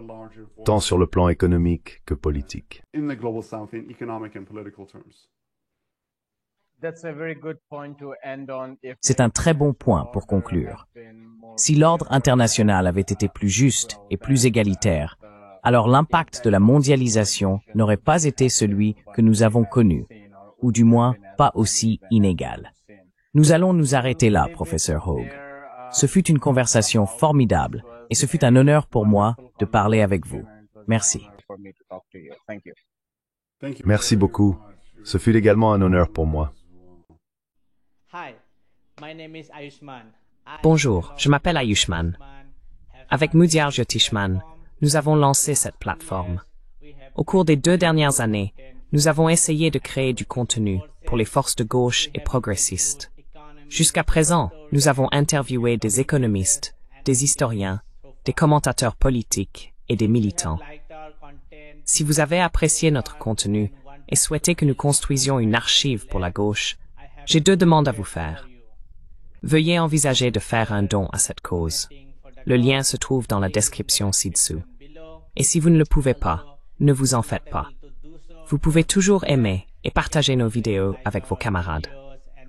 tant sur le plan économique que politique. C'est un très bon point pour conclure. Si l'ordre international avait été plus juste et plus égalitaire, alors l'impact de la mondialisation n'aurait pas été celui que nous avons connu, ou du moins pas aussi inégal. Nous allons nous arrêter là, professeur Hogue. Ce fut une conversation formidable et ce fut un honneur pour moi de parler avec vous. Merci. Merci beaucoup. Ce fut également un honneur pour moi. Bonjour, je m'appelle Ayushman. Avec Mudyar Jyotishman, nous avons lancé cette plateforme. Au cours des 2 dernières années, nous avons essayé de créer du contenu pour les forces de gauche et progressistes. Jusqu'à présent, nous avons interviewé des économistes, des historiens, des commentateurs politiques et des militants. Si vous avez apprécié notre contenu et souhaitez que nous construisions une archive pour la gauche, j'ai 2 demandes à vous faire. Veuillez envisager de faire un don à cette cause. Le lien se trouve dans la description ci-dessous. Et si vous ne le pouvez pas, ne vous en faites pas. Vous pouvez toujours aimer et partager nos vidéos avec vos camarades.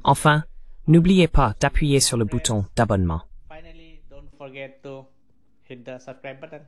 Enfin, n'oubliez pas d'appuyer sur le bouton d'abonnement. Finally, don't forget to hit the subscribe button.